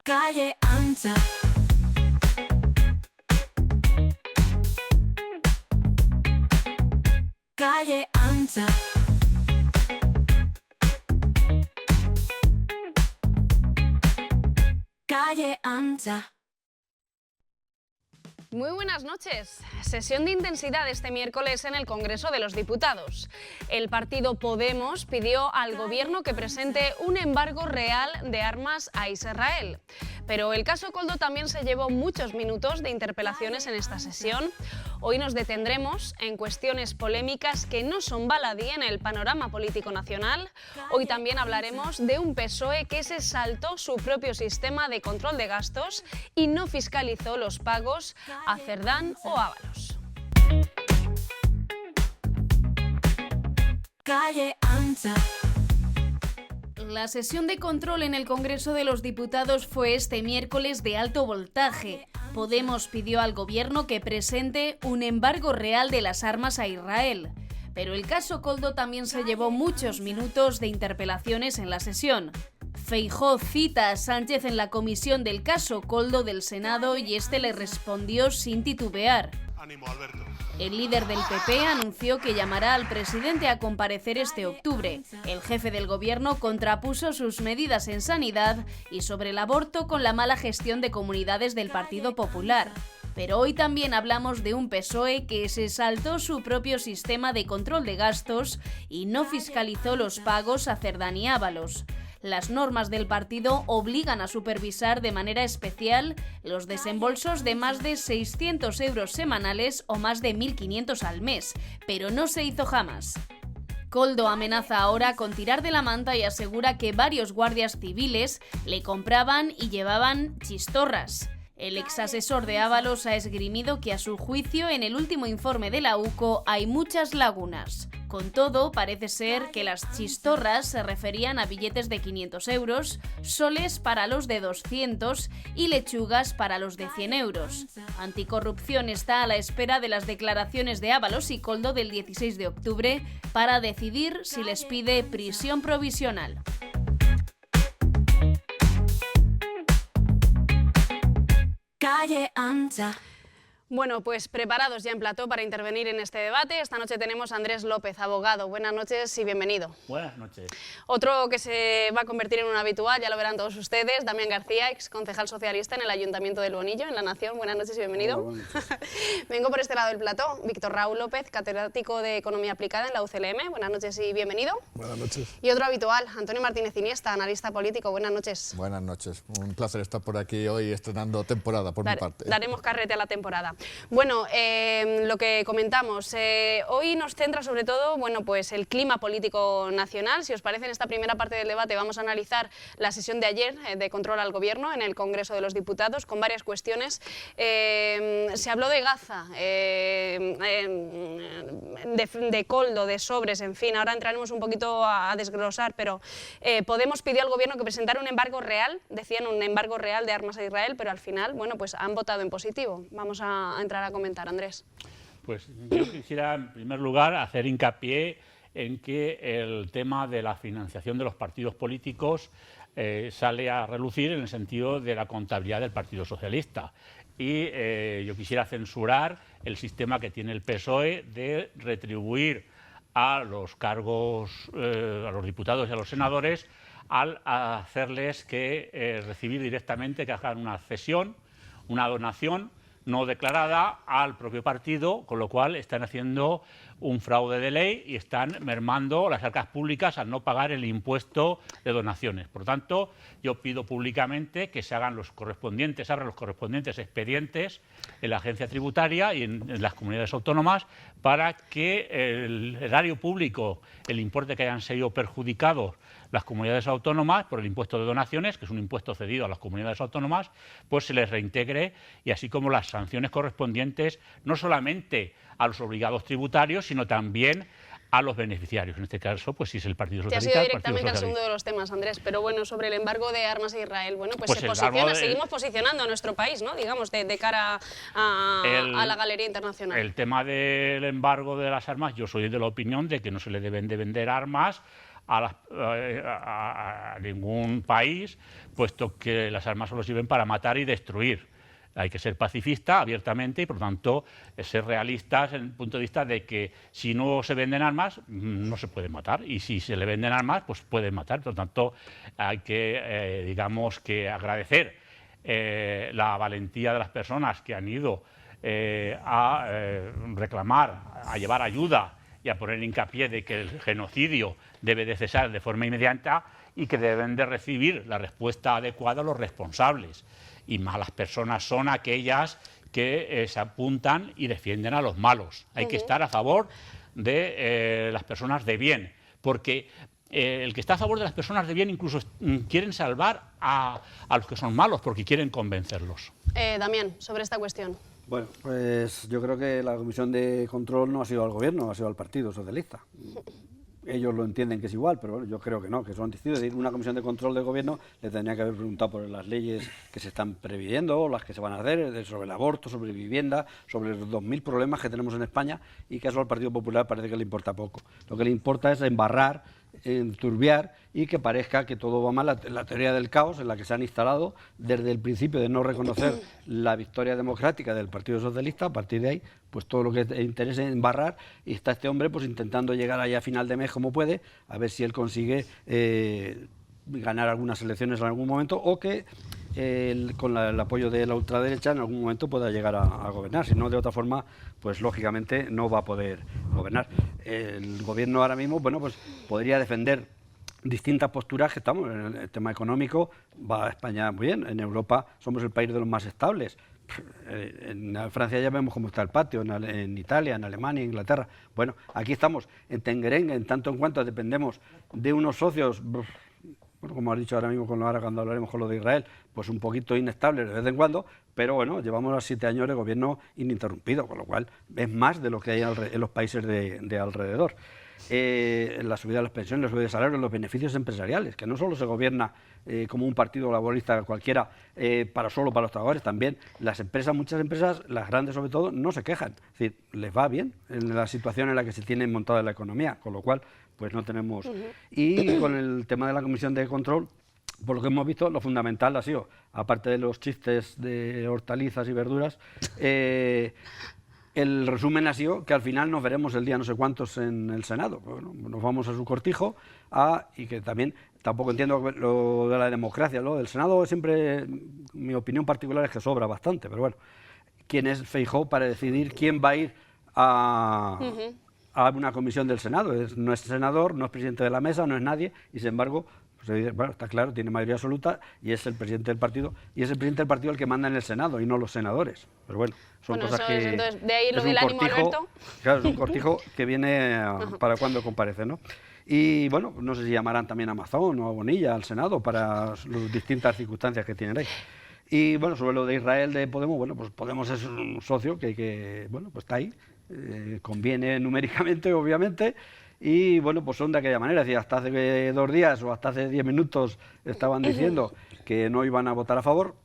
Calle ancha. Calle ancha. Calle ancha. Muy buenas noches. Sesión de intensidad este miércoles en el Congreso de los Diputados. El partido Podemos pidió al Gobierno que presente un embargo real de armas a Israel. Pero el caso Koldo también se llevó muchos minutos de interpelaciones en esta sesión. Hoy nos detendremos en cuestiones polémicas que no son baladí en el panorama político nacional. Hoy también hablaremos de un PSOE que se saltó su propio sistema de control de gastos y no fiscalizó los pagos a Cerdán o Ábalos. Calle ancha. La sesión de control en el Congreso de los Diputados fue este miércoles de alto voltaje. Podemos pidió al Gobierno que presente un embargo real de las armas a Israel. Pero el caso Koldo también se llevó muchos minutos de interpelaciones en la sesión. Feijóo cita a Sánchez en la comisión del caso Koldo del Senado y este le respondió sin titubear. Ánimo, Alberto. El líder del PP anunció que llamará al presidente a comparecer este octubre. El jefe del gobierno contrapuso sus medidas en sanidad y sobre el aborto con la mala gestión de comunidades del Partido Popular. Pero hoy también hablamos de un PSOE que se saltó su propio sistema de control de gastos y no fiscalizó los pagos a Cerdán y Ábalos. Las normas del partido obligan a supervisar de manera especial los desembolsos de más de 600 euros semanales o más de 1.500 al mes, pero no se hizo jamás. Koldo amenaza ahora con tirar de la manta y asegura que varios guardias civiles le compraban y llevaban chistorras. El exasesor de Ábalos ha esgrimido que a su juicio en el último informe de la UCO hay muchas lagunas. Con todo, parece ser que las chistorras se referían a billetes de 500 euros, soles para los de 200 y lechugas para los de 100 euros. Anticorrupción está a la espera de las declaraciones de Ábalos y Koldo del 16 de octubre para decidir si les pide prisión provisional. Calle ancha. Bueno, pues preparados ya en plató para intervenir en este debate. Esta noche tenemos a Andrés López, abogado. Buenas noches y bienvenido. Buenas noches. Otro que se va a convertir en un habitual, ya lo verán todos ustedes, Damián García, ex concejal socialista en el Ayuntamiento del Bonillo, en La Nación. Buenas noches y bienvenido. Hola, buenas noches. Vengo por este lado del plató. Víctor Raúl López, catedrático de Economía Aplicada en la UCLM. Buenas noches y bienvenido. Buenas noches. Y otro habitual, Antonio Martínez Iniesta, analista político. Buenas noches. Buenas noches. Un placer estar por aquí hoy estrenando temporada por mi parte. Daremos carrete a la temporada. Bueno, lo que comentamos, hoy nos centra sobre todo, bueno, pues el clima político nacional. Si os parece, en esta primera parte del debate vamos a analizar la sesión de ayer de control al Gobierno en el Congreso de los Diputados con varias cuestiones. Se habló de Gaza, de Koldo, de sobres, en fin, ahora entraremos un poquito a desglosar, pero Podemos pidió al Gobierno que presentara un embargo real, decían un embargo real de armas a Israel, pero al final, bueno, pues han votado en positivo. Vamos a entrar a comentar, Andrés. Pues yo quisiera, en primer lugar, hacer hincapié en que el tema de la financiación de los partidos políticos sale a relucir en el sentido de la contabilidad del Partido Socialista. Y yo quisiera censurar el sistema que tiene el PSOE de retribuir a los cargos, a los diputados y a los senadores, al hacerles que recibir directamente, que hagan una cesión, una donación no declarada al propio partido, con lo cual están haciendo un fraude de ley y están mermando las arcas públicas al no pagar el impuesto de donaciones. Por lo tanto, yo pido públicamente que se hagan los correspondientes, abran los correspondientes expedientes en la agencia tributaria y en las comunidades autónomas para que el erario público, el importe que hayan sido perjudicados las comunidades autónomas por el impuesto de donaciones, que es un impuesto cedido a las comunidades autónomas, pues se les reintegre, y así como las sanciones correspondientes no solamente a los obligados tributarios, sino también a los beneficiarios. En este caso, pues si es el Partido Socialista. Te has ido directamente al segundo de los temas, Andrés, pero bueno, sobre el embargo de armas a Israel, bueno, pues se posiciona, seguimos posicionando a nuestro país, ¿no? Digamos, de cara a la galería internacional. El tema del embargo de las armas, yo soy de la opinión de que no se le deben de vender armas a ningún país, puesto que las armas solo sirven para matar y destruir. Hay que ser pacifista abiertamente y, por lo tanto, ser realistas en el punto de vista de que si no se venden armas, no se puede matar. Y si se le venden armas, pues pueden matar. Por lo tanto, hay que, digamos, que agradecer la valentía de las personas que han ido a reclamar, a llevar ayuda y a poner hincapié de que el genocidio debe de cesar de forma inmediata y que deben de recibir la respuesta adecuada a los responsables. Y malas personas son aquellas que se apuntan y defienden a los malos. Hay que estar a favor de las personas de bien, porque el que está a favor de las personas de bien incluso quieren salvar a los que son malos, porque quieren convencerlos. Damián, sobre esta cuestión. Bueno, pues yo creo que la Comisión de Control no ha sido al Gobierno, ha sido al Partido Socialista. Ellos lo entienden que es igual, pero bueno, yo creo que no, que son distintos. Es decir, una comisión de control del gobierno le tendría que haber preguntado por las leyes que se están previendo, las que se van a hacer, sobre el aborto, sobre vivienda, sobre los 2000 problemas que tenemos en España y que eso al Partido Popular parece que le importa poco. Lo que le importa es embarrar, enturbiar y que parezca que todo va mal, la teoría del caos en la que se han instalado desde el principio de no reconocer la victoria democrática del Partido Socialista. A partir de ahí, pues todo lo que interese embarrar, y está este hombre pues intentando llegar allá a final de mes como puede, a ver si él consigue ganar algunas elecciones en algún momento o que con el apoyo de la ultraderecha en algún momento pueda llegar a gobernar. Si no, de otra forma, pues lógicamente no va a poder gobernar. El gobierno ahora mismo, bueno, pues podría defender distintas posturas que estamos. En el tema económico va España muy bien. En Europa somos el país de los más estables. En Francia ya vemos cómo está el patio, en Italia, en Alemania, en Inglaterra. Bueno, aquí estamos en Tenguerengue, en tanto en cuanto dependemos de unos socios, bueno, como has dicho ahora mismo ahora cuando hablaremos con lo de Israel, pues un poquito inestable de vez en cuando, pero bueno, llevamos 7 años de gobierno ininterrumpido, con lo cual es más de lo que hay en los países de alrededor. La subida de las pensiones, la subida de salarios, los beneficios empresariales, que no solo se gobierna como un partido laborista cualquiera solo para los trabajadores, también las empresas, muchas empresas, las grandes sobre todo, no se quejan, es decir, les va bien en la situación en la que se tiene montada la economía, con lo cual pues no tenemos... Y con el tema de la Comisión de Control, por lo que hemos visto, lo fundamental ha sido, aparte de los chistes de hortalizas y verduras, el resumen ha sido que al final nos veremos el día no sé cuántos en el Senado. Bueno, nos vamos a su cortijo y que también tampoco entiendo lo de la democracia. Lo del Senado siempre, mi opinión particular es que sobra bastante, pero bueno, ¿quién es Feijóo para decidir quién va a ir a una comisión del Senado? No es senador, no es presidente de la mesa, no es nadie, y sin embargo, pues, bueno, está claro, tiene mayoría absoluta y es el presidente del partido, y es el presidente del partido el que manda en el Senado y no los senadores. Pero bueno, son cosas que... Entonces, de ahí lo del ánimo, Alberto. Claro, es un cortijo que viene para cuando comparece, ¿no? Y bueno, no sé si llamarán también a Mazón o a Bonilla al Senado para las distintas circunstancias que tienen ahí. Y bueno, sobre lo de Israel, de Podemos, bueno, pues Podemos es un socio que bueno, pues está ahí, conviene numéricamente, obviamente, y bueno, pues son de aquella manera. Es decir, hasta hace 2 días o hasta hace 10 minutos estaban diciendo que no iban a votar a favor,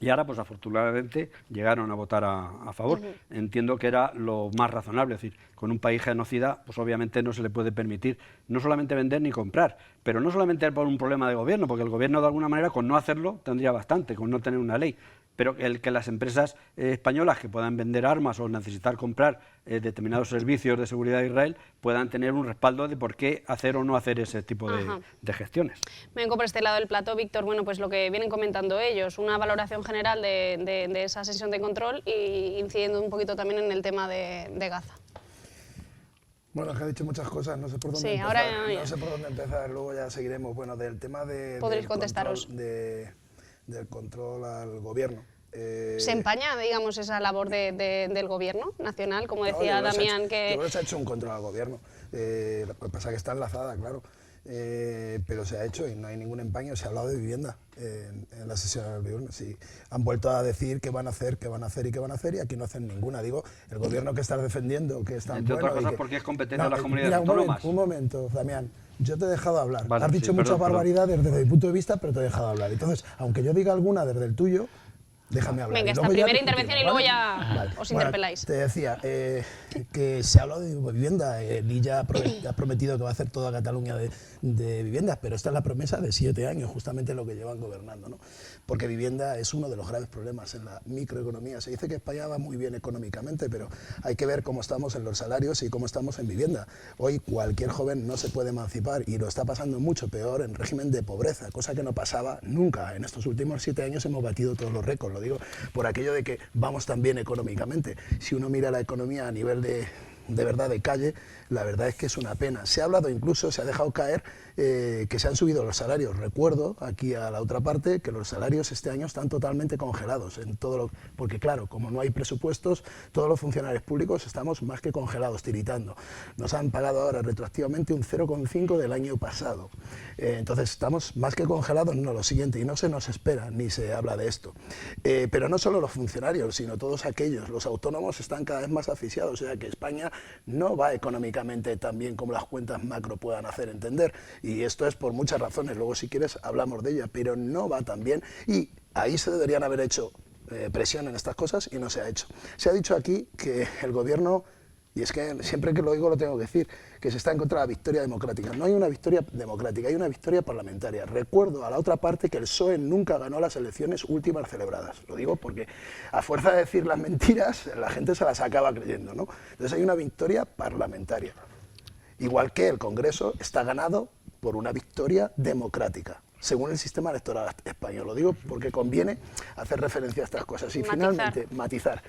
y ahora, pues afortunadamente, llegaron a votar a favor. Entiendo que era lo más razonable, es decir, con un país genocida, pues obviamente no se le puede permitir no solamente vender ni comprar, pero no solamente por un problema de gobierno, porque el gobierno de alguna manera con no hacerlo tendría bastante, con no tener una ley, pero que las empresas españolas que puedan vender armas o necesitar comprar determinados servicios de seguridad de Israel puedan tener un respaldo de por qué hacer o no hacer ese tipo de gestiones. Vengo por este lado del plato, Víctor. Bueno, pues lo que vienen comentando ellos, una valoración general de esa sesión de control y incidiendo un poquito también en el tema de Gaza. Bueno, es que ha dicho muchas cosas, no sé por dónde empezar. Ahora no sé por dónde empezar, luego ya seguiremos. Bueno, del tema podréis contestaros. Del control al gobierno. ¿Se empaña, digamos, esa labor del gobierno nacional, como decía Damián? Yo creo que se ha hecho un control al gobierno. Lo que pasa es que está enlazada, claro. Pero se ha hecho y no hay ningún empaño. Se ha hablado de vivienda en la sesión del gobierno. Sí, han vuelto a decir qué van a hacer, qué van a hacer y qué van a hacer, y aquí no hacen ninguna. Digo, el gobierno que estás defendiendo, que es tan entre bueno... otras cosas, porque es competencia de las comunidades autónomas. Un momento, Damián. Yo te he dejado hablar. Vale, has dicho muchas barbaridades desde mi punto de vista, pero te he dejado hablar. Entonces, aunque yo diga alguna desde el tuyo, Déjame hablar. Venga, y esta luego ya primera discutimos, intervención y luego ¿vale? ya Vale. os Bueno, interpeláis. te decía que se ha hablado de vivienda. Lilla ha prometido que va a hacer toda Cataluña de viviendas, pero esta es la promesa de 7 años, justamente lo que llevan gobernando, ¿no? Porque vivienda es uno de los graves problemas en la microeconomía. Se dice que España va muy bien económicamente, pero hay que ver cómo estamos en los salarios y cómo estamos en vivienda. Hoy cualquier joven no se puede emancipar y lo está pasando mucho peor en régimen de pobreza, cosa que no pasaba nunca. En estos últimos 7 años hemos batido todos los récords, lo digo por aquello de que vamos tan bien económicamente. Si uno mira la economía a nivel de verdad de calle, la verdad es que es una pena. Se ha hablado incluso, se ha dejado caer que se han subido los salarios. Recuerdo aquí a la otra parte que los salarios este año están totalmente congelados, porque claro, como no hay presupuestos, todos los funcionarios públicos estamos más que congelados, tiritando. Nos han pagado ahora retroactivamente un 0,5 del año pasado. Entonces estamos más que congelados, no lo siguiente, y no se nos espera ni se habla de esto. Pero no solo los funcionarios, sino todos aquellos, los autónomos están cada vez más asfixiados, o sea que España no va económicamente tan bien como las cuentas macro puedan hacer entender. Y esto es por muchas razones, luego si quieres hablamos de ella, pero no va tan bien y ahí se deberían haber hecho presión en estas cosas y no se ha hecho. Se ha dicho aquí que el gobierno, y es que siempre que lo digo lo tengo que decir, que se está en contra de la victoria democrática. No hay una victoria democrática, hay una victoria parlamentaria. Recuerdo a la otra parte que el PSOE nunca ganó las elecciones últimas celebradas. Lo digo porque a fuerza de decir las mentiras, la gente se las acaba creyendo, ¿no? Entonces hay una victoria parlamentaria. Igual que el Congreso está ganado por una victoria democrática, según el sistema electoral español. Lo digo porque conviene hacer referencia a estas cosas. Y finalmente, matizar.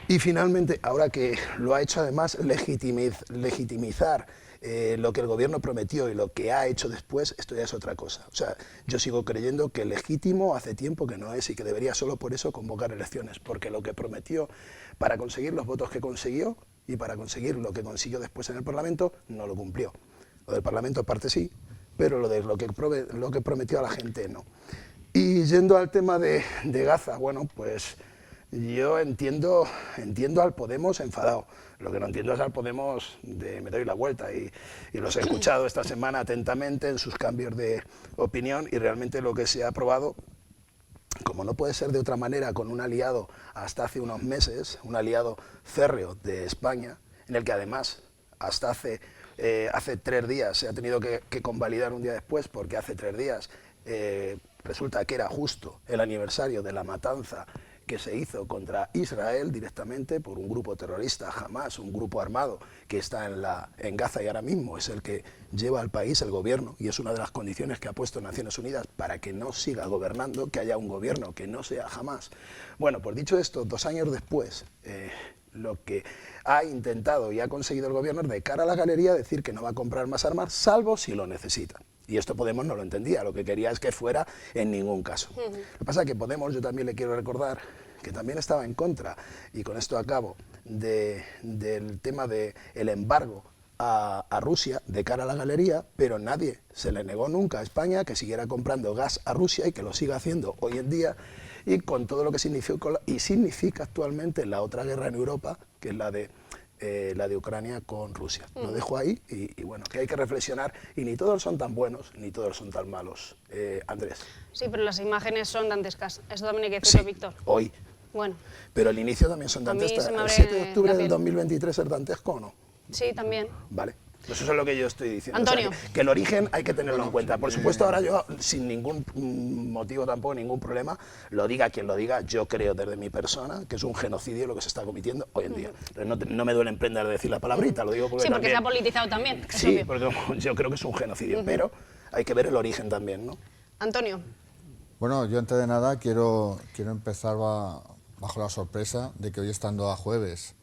Y finalmente, ahora que lo ha hecho además legitimizar lo que el gobierno prometió y lo que ha hecho después, esto ya es otra cosa. O sea, yo sigo creyendo que legítimo hace tiempo que no es y que debería solo por eso convocar elecciones, porque lo que prometió para conseguir los votos que consiguió y para conseguir lo que consiguió después en el Parlamento, no lo cumplió. Lo del Parlamento parte sí, pero lo que prometió a la gente no. Y yendo al tema de Gaza, bueno, pues yo entiendo al Podemos enfadado. Lo que no entiendo es al Podemos de me doy la vuelta y los he escuchado esta semana atentamente en sus cambios de opinión y realmente lo que se ha aprobado, como no puede ser de otra manera, con un aliado hasta hace unos meses, un aliado férreo de España, en el que además hasta hace 3 días se ha tenido que convalidar un día después, porque hace 3 días resulta que era justo el aniversario de la matanza que se hizo contra Israel directamente por un grupo terrorista, Hamas, un grupo armado que está en Gaza y ahora mismo es el que lleva al país el gobierno y es una de las condiciones que ha puesto Naciones Unidas para que no siga gobernando, que haya un gobierno que no sea Hamas. Bueno, pues dicho esto, 2 años después, lo que ha intentado y ha conseguido el gobierno es de cara a la galería decir que no va a comprar más armas, salvo si lo necesita. Y esto Podemos no lo entendía, lo que quería es que fuera en ningún caso. Lo que pasa es que Podemos, yo también le quiero recordar que también estaba en contra, y con esto acabo, del tema del embargo a Rusia de cara a la galería, pero nadie se le negó nunca a España que siguiera comprando gas a Rusia y que lo siga haciendo hoy en día, y con todo lo que significa actualmente la otra guerra en Europa, que es la de Ucrania con Rusia. Lo dejo ahí y bueno, que hay que reflexionar y ni todos son tan buenos ni todos son tan malos. Andrés. Sí, pero las imágenes son dantescas. Eso también hay que decirlo, Sí, Víctor. hoy. Bueno. Pero el inicio también son A mí dantescas. se me ¿El abre 7 de octubre la del piel. 2023 es dantesco o no? Sí, también. Vale. Pues eso es lo que yo estoy diciendo. Antonio. O sea, que el origen hay que tenerlo en cuenta. Por supuesto, ahora yo, sin ningún motivo tampoco, ningún problema, lo diga quien lo diga, yo creo desde mi persona que es un genocidio lo que se está cometiendo hoy en día. No me duele emprender de decir la palabrita, lo digo porque Sí, porque también, se ha politizado también. es sí, obvio. porque yo creo que es un genocidio, pero hay que ver el origen también, ¿no? Antonio. Bueno, yo antes de nada quiero empezar bajo la sorpresa de que hoy, estando a jueves,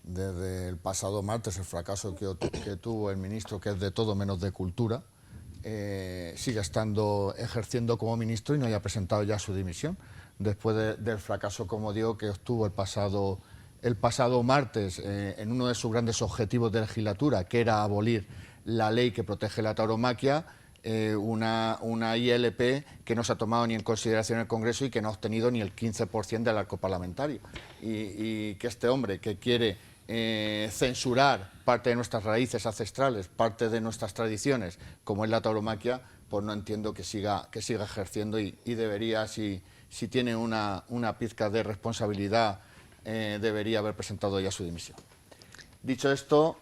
desde el pasado martes, el fracaso que tuvo el ministro, que es de todo menos de cultura, siga ejerciendo como ministro y no haya presentado ya su dimisión, después del fracaso, como digo, que obtuvo el pasado martes en uno de sus grandes objetivos de legislatura, que era abolir la ley que protege la tauromaquia, una ILP que no se ha tomado ni en consideración en el Congreso y que no ha obtenido ni el 15% del arco parlamentario. Y que este hombre que quiere censurar parte de nuestras raíces ancestrales, parte de nuestras tradiciones, como es la tauromaquia, pues no entiendo que siga ejerciendo y debería, si si tiene una pizca de responsabilidad, debería haber presentado ya su dimisión. Dicho esto,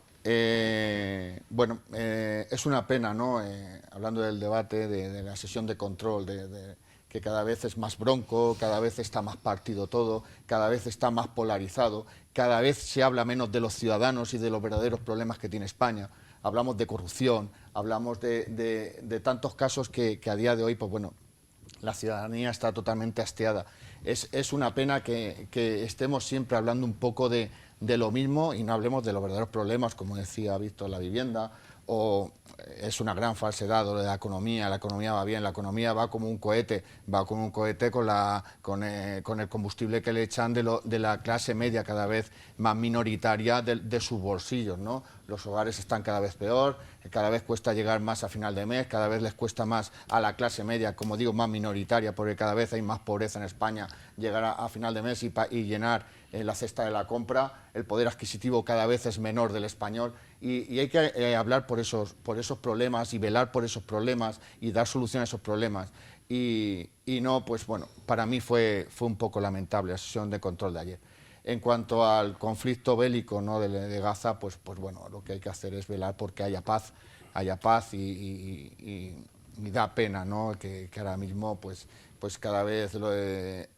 bueno, es una pena, ¿no? Hablando del debate, de la sesión de control, que cada vez es más bronco, cada vez está más partido todo, cada vez está más polarizado, cada vez se habla menos de los ciudadanos y de los verdaderos problemas que tiene España. Hablamos de corrupción, hablamos de tantos casos que a día de hoy, pues bueno, la ciudadanía está totalmente hastiada. Es una pena que estemos siempre hablando un poco de lo mismo y no hablemos de los verdaderos problemas, como decía Víctor, la vivienda, o es una gran falsedad lo de la economía va bien, la economía va como un cohete, con el combustible que le echan de la clase media cada vez más minoritaria de sus bolsillos, ¿no? Los hogares están cada vez peor, cada vez cuesta llegar más a final de mes, cada vez les cuesta más a la clase media, como digo, más minoritaria, porque cada vez hay más pobreza en España, llegar a final de mes y llenar la cesta de la compra, el poder adquisitivo cada vez es menor del español y hay que hablar por esos problemas y velar por esos problemas y dar solución a esos problemas. Y no, pues bueno, para mí fue un poco lamentable la sesión de control de ayer. En cuanto al conflicto bélico, ¿no?, de Gaza, pues bueno, lo que hay que hacer es velar porque haya paz y da pena, ¿no?, que ahora mismo pues cada vez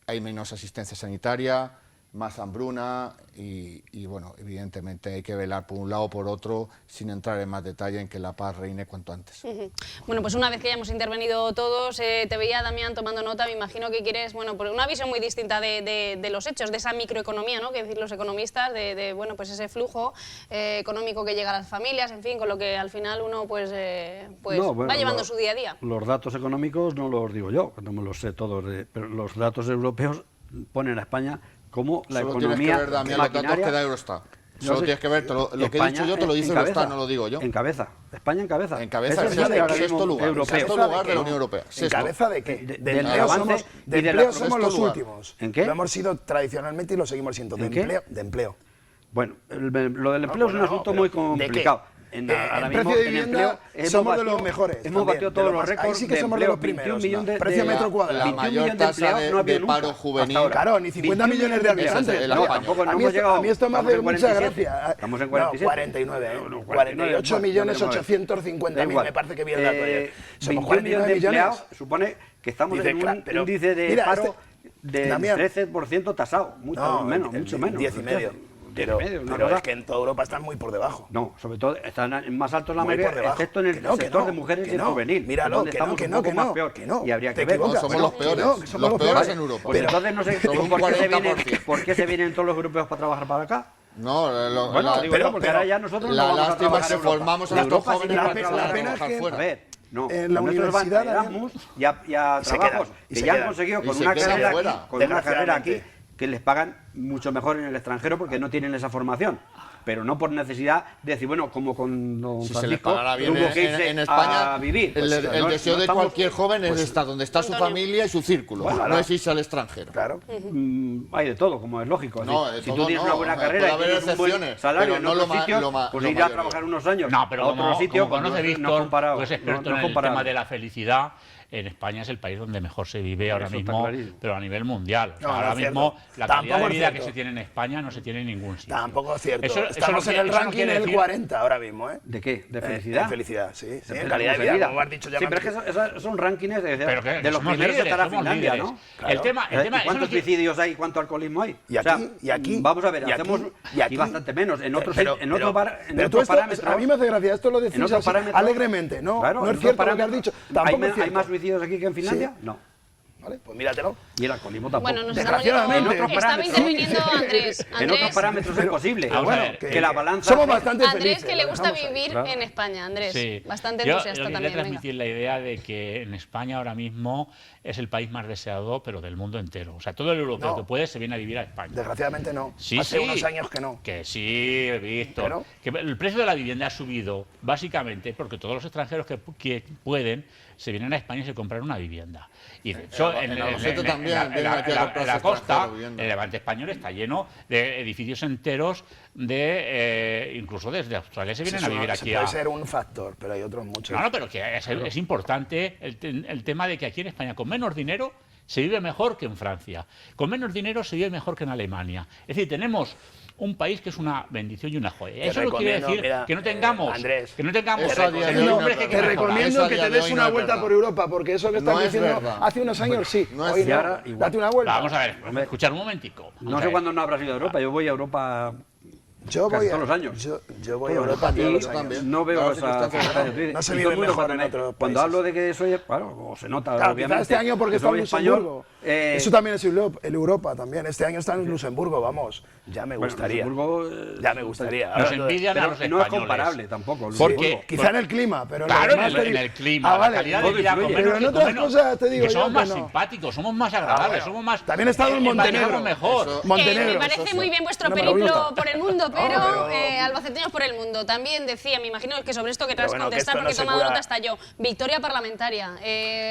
hay menos asistencia sanitaria, más hambruna y bueno, evidentemente hay que velar por un lado o por otro sin entrar en más detalle en que la paz reine cuanto antes. Bueno, pues una vez que ya hemos intervenido todos, te veía, Damián, tomando nota, me imagino que quieres, bueno, por una visión muy distinta de los hechos, de esa microeconomía, ¿no?, que decir los economistas, bueno, pues ese flujo económico que llega a las familias, en fin, con lo que al final uno pues No, bueno, va llevando su día a día. Los datos económicos no los digo yo, no me los sé todos, pero los datos europeos ponen a España como la Solo economía tienes que ver, Damián, los datos que da Eurostat. Solo tienes que ver, lo que he dicho yo te lo dice Eurostat, no lo digo yo. En cabeza, España en cabeza. En cabeza, es el sexto lugar de la Unión Europea. ¿En cabeza de qué? Del avance de y de empleo la- somos los lugar. últimos. ¿En qué? Lo hemos sido tradicionalmente y lo seguimos siendo. ¿En qué? De empleo. Bueno, lo del empleo es un asunto muy complicado. Ahora el mismo, precio de en vivienda empleo, somos de los mejores. Hemos batido todos los récords. Ahí sí que somos de los primeros. Precio metro cuadrado. La mayor tasa de paro juvenil. Claro, ni 50 millones de habitantes. No, tampoco no hemos llegado. A mí esto me hace mucha gracia. Estamos en 47. No, 49. No, 48 millones 850.000, me parece que vi el dato ayer. Somos 49 millones. Supone que estamos Dice, en claro, un pero índice de mira, paro del Damián, 13% tasado. Mucho menos. 10,5. Pero es que en toda Europa están muy por debajo. No, sobre todo están más altos la Muy mayoría, por debajo. excepto en el sector de mujeres y el juvenil. Míralo, donde que estamos no, que un no, poco que más no, peor. que no. Y habría Te que ver. equivocas. Somos los peores. que somos Los peores en Europa. Pues entonces no sé Somos un por qué se vienen todos los europeos para trabajar para acá. No, Bueno, digo yo, porque ahora ya nosotros no la vamos a lástima trabajar es que en Europa. formamos a En estos Europa sí jóvenes que para van a la trabajar pena es que fuera. A ver, no, en la nuestros van universidad, a Erasmus y a se trabajos quedan, y que se ya han quedan. conseguido Y con se una quedan carrera fuera. aquí, con una carrera aquí, Desgraciadamente. que les pagan mucho mejor en el extranjero porque no tienen esa formación. Pero no por necesidad de decir, bueno, como con don Si se les Francisco, pagara bien tuvo que irse en España, a vivir. el No, deseo no de estamos- cualquier joven es estar donde está su familia y su círculo, no es irse al extranjero. Claro. Hay de todo, como es lógico. Es No, decir, de si todo tú tienes no, una buena puede carrera y haber tienes un buen excepciones, salario pero en no otro lo ma- sitio, lo ma- pues lo ir a mayoría. trabajar unos años No, pero a otro como, sitio, como conoce pues Víctor, no comparado, que es experto no en el comparado. tema de la felicidad, en España es el país donde mejor se vive ahora Eso está mismo, clarísimo. pero a nivel mundial. O sea, No, no ahora es cierto. mismo la calidad Tampoco de es vida cierto. que se tiene en España no se tiene en ningún sitio. Tampoco es cierto. Eso Estamos no en el quiere- eso no ranking quiere del decir- 40 ahora mismo, ¿eh? ¿De qué? ¿De felicidad? En felicidad, sí. De En calidad de vida, como has dicho ya. Sí, pero es que esos son rankings Pero que de los somos primeros líderes, estará somos Finlandia, líderes. ¿no? El Claro. tema, ¿Y eso no cuántos quiere- suicidios hay? ¿Cuánto alcoholismo hay? Y O sea, aquí, vamos a ver, y aquí, hacemos y aquí. bastante menos. En otros Pero tú esto, parámetros. a mí me hace gracia, esto lo decís en otros así, parámetros. alegremente, ¿no? Claro, No en es otros cierto lo que has parámetros. dicho. Tampoco es ¿Hay cierto. más suicidios aquí que en Finlandia? Sí. No. Vale, pues míratelo. Y el alcoholismo tampoco. Bueno, nos estamos Desgraciadamente. yendo- En otros Estaba parámetros. interviniendo Andrés. En otros parámetros es posible. Vamos a ver, que la balanza... Somos bastante Andrés, felices. que le lo gusta dejamos ahí. vivir claro. en España, Andrés. Sí. Bastante Yo entusiasta quería también. venga. transmitir la idea de que en España ahora mismo es el país más deseado, pero del mundo entero. O sea, todo el europeo No. que puede se viene a vivir a España. Desgraciadamente no. Sí, Hace sí. unos años que no. Que sí, Víctor. Pero- Que el precio de la vivienda ha subido básicamente porque todos los extranjeros que pueden se vienen a España y se compran una vivienda. Y de hecho, en Albacete también vienen aquí a comprarse la costa, extranjeros vivienda. el Levante español está lleno de edificios enteros de incluso desde Australia se vienen a vivir Eso aquí puede a... ser un factor, pero hay otros muchos. No, no, pero que es importante el tema de que aquí en España, con menos dinero, se vive mejor que en Francia. Con menos dinero se vive mejor que en Alemania. Es decir, tenemos un país que es una bendición y una joya. Eso no quiere decir que no tengamos, Andrés, te recomiendo que te des una vuelta por Europa, porque eso que estás diciendo hace unos años sí. No es Hoy verdad. no. Date una vuelta. Vamos a ver, escuchar un momentico. No sé cuándo no habrás ido a Europa, yo voy a Europa Yo casi voy todos los años. Yo voy a Europa todos los Yo años. también. No veo Claro, esa circunstancias. No se y vive todo el mundo mejor en cuando otros Cuando países. hablo de que soy, claro, se nota, Claro, obviamente. quizás este año porque que está en soy español, Luxemburgo. Eso también es Europa también. Este año está en Luxemburgo, vamos. Ya me Bueno, gustaría. Luxemburgo, Ya me gustaría. Nos envidian a pero los no es españoles. comparable tampoco. Porque- Luxemburgo. Quizá en el clima, pero Claro, lo demás en el clima, Ah, vale. la calidad de todo vida, influye. con Pero menos- en con otras menos- cosas te digo que yo somos que más no. simpáticos, somos más agradables, bueno. somos más... También he estado en Montenegro. empatizamos mejor. Montenegro. Me parece muy bien vuestro No me lo periplo gusta. por el mundo, pero pero- albaceteños por el mundo. También decía, me imagino que sobre esto que te Pero vas a bueno, que contestar esto no porque he se tomado cura. nota hasta yo. Victoria parlamentaria.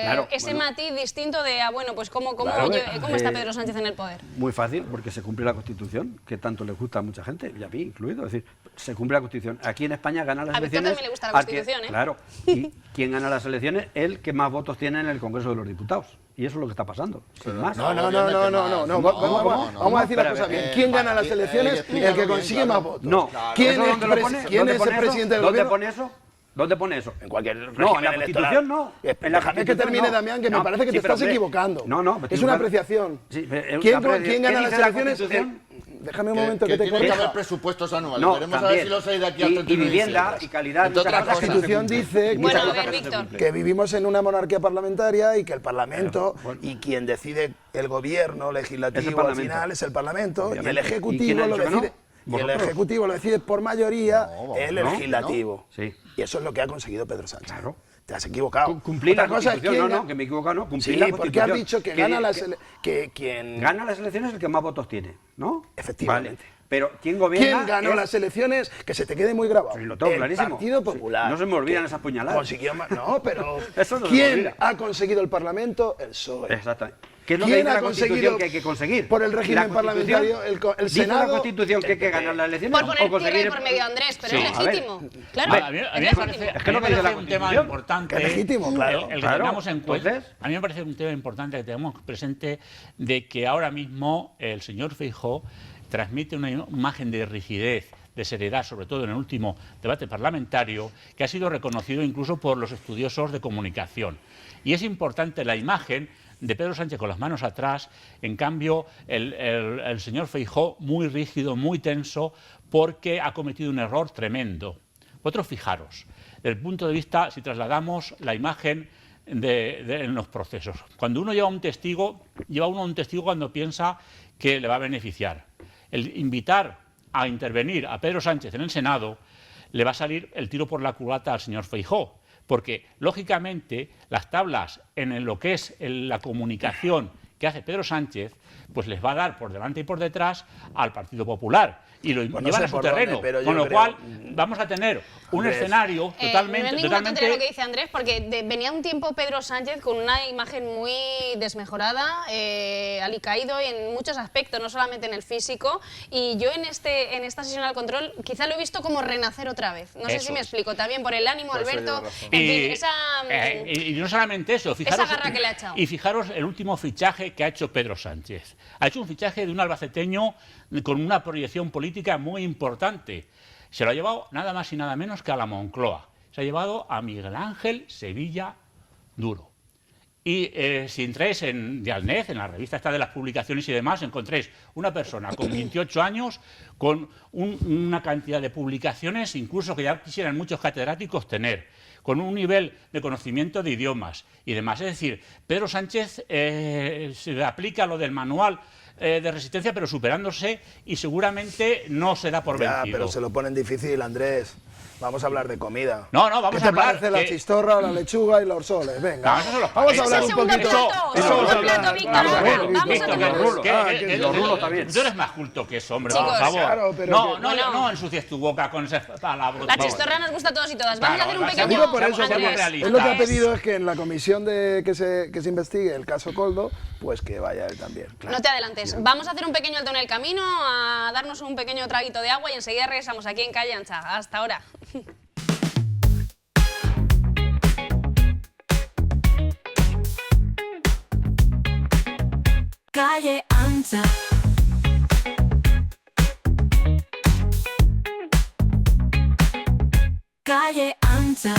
Claro, ese bueno. matiz distinto de, bueno, pues cómo Claro, está Pedro Sánchez en el poder. Muy fácil, porque se cumple la Constitución, que tanto le gusta a mucha gente, y a mí incluido. Es decir, se cumple la Constitución. Aquí en España gana las A Víctor elecciones. también le gusta la al que- Constitución, ¿eh? Claro. Y quien gana las elecciones, el que más votos tiene en el Congreso de los Diputados. Y eso es lo que está pasando. Sin más. No. Vamos a decir la Espera, cosa bien. eh, ¿Quién gana las aquí, elecciones? explícalo El que bien, consigue claro. más votos. No. ¿Quién ¿Eso es dónde lo pone? ¿Quién ¿Dónde es el pone eso? presidente del ¿Dónde gobierno? pone eso? ¿Dónde pone eso? En cualquier No, en régimen la electoral. Constitución no. En la Déjame que Constitución termine, no. Damián, que me No, parece que sí, te pero, estás hombre, equivocando. No, no. Es una apreciación. Sí, es ¿Quién una quién gana ¿Qué las dice la elecciones? Constitución? Déjame un momento que te tiene que haber corrija. presupuestos anuales. No, Veremos a ver también. si los hay de aquí al Y 31 de vivienda, diciembre. y calidad, Entre muchas otras La cosas que no se Constitución cumplen. dice Bueno, a Muchas ver, cosas que no se Víctor. cumplen. que vivimos en una monarquía parlamentaria y que el Parlamento Claro, bueno. y quien decide el gobierno legislativo Es el al Parlamento. final es el Parlamento y el Obviamente. ¿Y quién Ejecutivo ha lo dicho que no? decide. Y el ¿Vosotros? Ejecutivo lo decide por mayoría No, el ¿no? Legislativo. Sí. Y eso es lo que ha conseguido Pedro Sánchez. Claro. Te has equivocado. Cumplir la Otra cosa es Constitución, quién no, que me he equivocado, no, cumplir Sí, la porque Constitución. has dicho que gana las que quien Gana las elecciones el que más votos tiene, ¿no? Efectivamente. Vale. Pero ¿quién gobierna? ¿Quién ganó es- las elecciones? Que se te quede muy grabado. Sí, lo tengo el clarísimo. Partido Sí, Popular. no se me olvidan que esas puñaladas. Consiguió más. No, pero Eso no se me ¿quién olvida. ha conseguido el Parlamento? El PSOE. Exactamente. ¿Qué es lo que ¿Quién dice ha la Constitución conseguido que hay que conseguir? por el régimen La Constitución parlamentario el dice Senado? la Constitución que hay que ganar las elecciones Por poner o conseguir... tierra por medio, Andrés, pero Sí. es A ver. legítimo. Claro, A mí es me legítimo. parece, Es que no me me dice parece la un tema Constitución. importante. Que es legítimo, claro. El que Claro. tengamos en cuenta. Entonces- A mí me parece un tema importante que tengamos presente de que ahora mismo el señor Feijóo transmite una imagen de rigidez, de seriedad, sobre todo en el último debate parlamentario, que ha sido reconocido incluso por los estudiosos de comunicación. Y es importante la imagen de Pedro Sánchez con las manos atrás, en cambio el señor Feijóo muy rígido, muy tenso, porque ha cometido un error tremendo. Vosotros fijaros, desde el punto de vista, si trasladamos la imagen en los procesos. Cuando uno lleva uno a un testigo cuando piensa que le va a beneficiar. El invitar a intervenir a Pedro Sánchez en el Senado le va a salir el tiro por la culata al señor Feijóo, porque lógicamente las tablas en lo que es la comunicación que hace Pedro Sánchez, pues les va a dar por delante y por detrás al Partido Popular y lo Pues no sé llevan a su por dónde, terreno, pero yo con lo creo- cual vamos a tener un Andrés. escenario No es totalmente ninguna tontería lo que dice Andrés, porque venía un tiempo Pedro Sánchez con una imagen muy desmejorada, alicaído en muchos aspectos, no solamente en el físico, y yo en esta sesión al control quizá lo he visto como renacer otra vez. No sé Eso si me es. explico, también por el ánimo, Por eso Alberto, lleva razón. en fin, esa... Y no solamente eso, fijaros, garra que le ha echado. y fijaros el último fichaje que ha hecho Pedro Sánchez. Ha hecho un fichaje de un albaceteño con una proyección política muy importante. Se lo ha llevado nada más y nada menos que a la Moncloa. Se ha llevado a Miguel Ángel Sevilla Duro. Y si entráis en Dialnet, en la revista esta de las publicaciones y demás, encontréis una persona con 28 años, con una cantidad de publicaciones, incluso que ya quisieran muchos catedráticos tener, con un nivel de conocimiento de idiomas y demás. Es decir, Pedro Sánchez se le aplica lo del manual de resistencia, pero superándose, y seguramente no se da por Ya, vencido. pero se lo ponen difícil, Andrés. Vamos a hablar de comida. No, vamos ¿Qué a te hablar parece la que- chistorra, la lechuga y los orzoles? Venga, No, eso son los vamos a paquetes. hablar Ese un segundo poquito. plato, eso segundo vamos a hablar. plato, Víctor, Vamos a ahora, ver, vamos a Víctor, tener... los rulos. los rulos también. Tú eres más culto que eso, hombre, Chicos, por favor. claro, pero no, que- no, Bueno. no ensucies tu boca con esa palabra. La chistorra nos gusta a todos y todas. Vamos a hacer un Claro, pequeño... Digo por eso, Seamos porque realistas. es lo que ha pedido es que en la comisión que se investigue el caso Coldo, pues que vaya él también. No te adelantes. Vamos a hacer un pequeño alto en el camino, a darnos un pequeño traguito de agua y enseguida regresamos aquí en Calle Ancha. Hasta ahora. Calle ancha. Calle ancha.